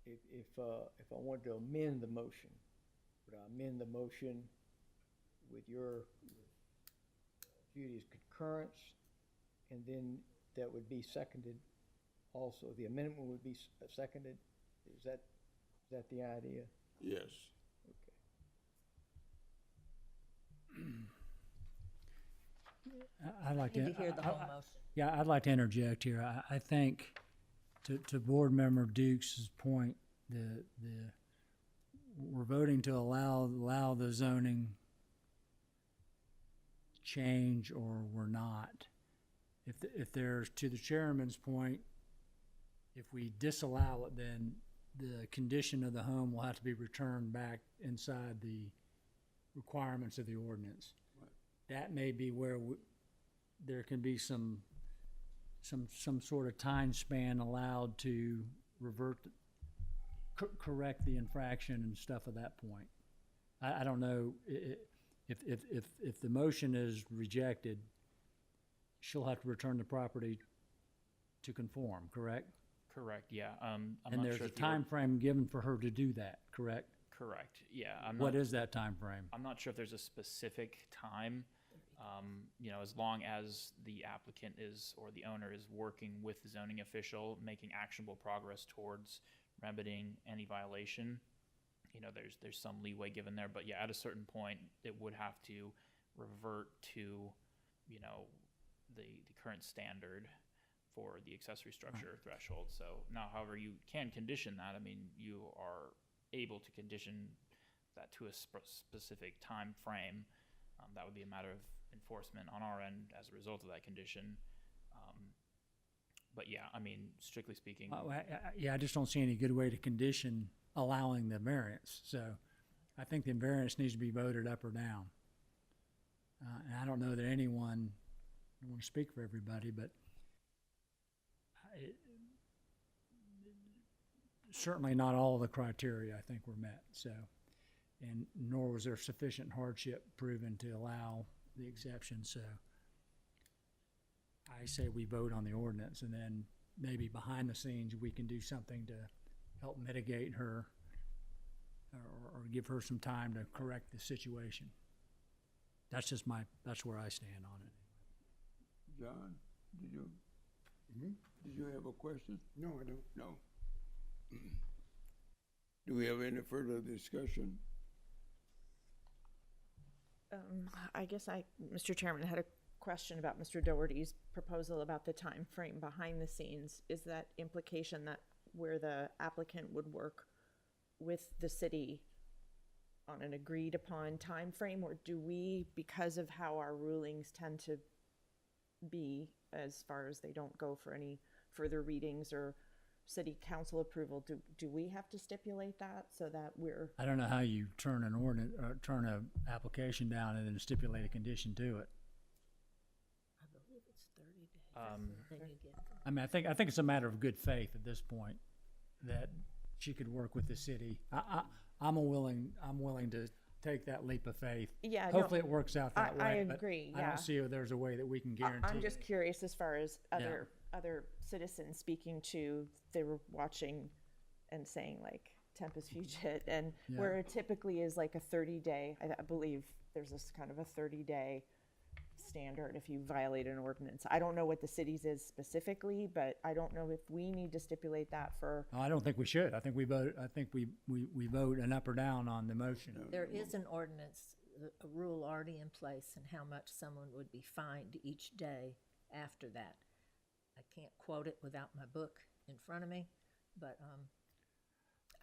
if I wanted to amend the motion, would I amend the motion with your Judy's concurrence, and then that would be seconded also? The amendment would be seconded? Is that the idea? Yes. I'd like Need to, to hear the whole motion. yeah, I'd like to interject here. I think to Board Member Dukes' point, we're voting to allow the zoning change, or we're not. If there's, to the chairman's point, if we disallow it, then the condition of the home will have to be returned back inside the requirements of the ordinance. Right. That may be where there can be some sort of time span allowed to revert, correct the infraction and stuff at that point. I don't know, if the motion is rejected, she'll have to return the property to conform, correct? Correct, yeah. I'm And not there's sure a if the time frame given for her to do that, correct? Correct, yeah. What is that time frame? I'm not sure if there's a specific time. As long as the applicant is, or the owner is working with the zoning official, making actionable progress towards remedying any violation, you know, there's some leeway given there, but yeah, at a certain point, it would have to revert to, you know, the current standard for the accessory structure threshold. So now, however, you can condition that. I mean, you are able to condition that to a specific time frame. That would be a matter of enforcement on our end as a result of that condition. But yeah, I mean, strictly speaking, Yeah, I just don't see any good way to condition allowing the variance. So I think the variance needs to be voted up or down. And I don't know that anyone, I don't want to speak for everybody, but certainly not all of the criteria I think were met. So, and nor was there sufficient hardship proven to allow the exception. So I say we vote on the ordinance, and then maybe behind the scenes we can do something to help mitigate her or give her some time to correct the situation. That's just that's where I stand on it. John, did you have a question? No, I don't. No. Do we have any further discussion? I guess Mr. Chairman, had a question about Mr. Doherty's proposal about the time frame behind the scenes. Is that implication that where the applicant would work with the city on an agreed upon time frame, or do we, because of how our rulings tend to be as far as they don't go for any further readings or city council approval, do we have to stipulate that so that we're? I don't know how you turn an ordinance, turn an application down and then stipulate a condition to it. I believe it's 30 days. Then you get I mean, I think it's a matter of good faith at this point that she could work with the city. I'm willing to take that leap of faith. Yeah, Hopefully it works out that way. I but agree. I Yeah. don't see if there's a way that we can guarantee. I'm just it. curious as far as other citizens speaking to, they were watching and saying like Tempest Fugit, and where it typically is like a 30-day, I believe there's this kind of a 30-day standard if you violate an ordinance. I don't know what the city's is specifically, but I don't know if we need to stipulate that for. No, I don't think we should. I think we vote. I think we vote an up or down on the motion. There is an ordinance, a rule already in place, and how much someone would be fined each day after that. I can't quote it without my book in front of me, but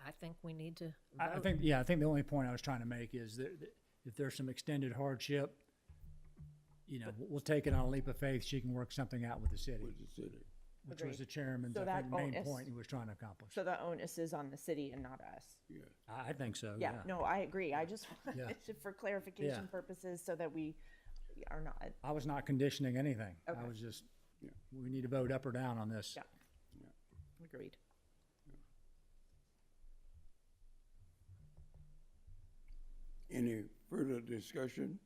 I think we need to vote. I think the only point I was trying to make is that if there's some extended hardship, you know, we'll take it on a leap of faith. She can work something out with the city. Which was the chairman's So that main onus- point he was trying to accomplish. So the onus is on the city and not us. Yeah. I think so. Yeah, no, I agree. I just wanted Yeah. to, for clarification Yeah. purposes, so that we are not. I was not conditioning anything. Okay. I was just, we need to vote up or down on this. Yeah. Agreed. Any further discussion?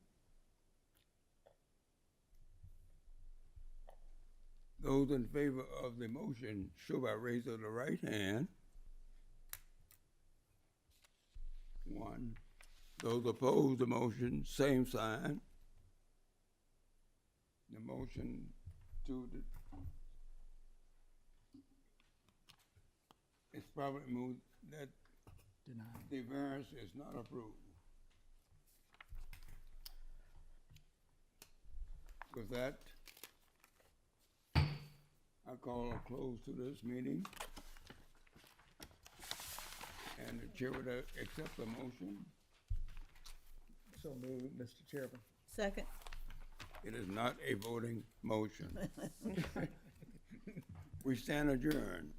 Those in favor of the motion show by raising the right hand. 1. Those opposed the motion, same sign. The motion it's probably moved that Denied. the variance is not approved. With that, I call a close to this meeting. And the chair would accept the motion. So moved, Mr. Chairman. Second. It is not a voting motion. We stand adjourned.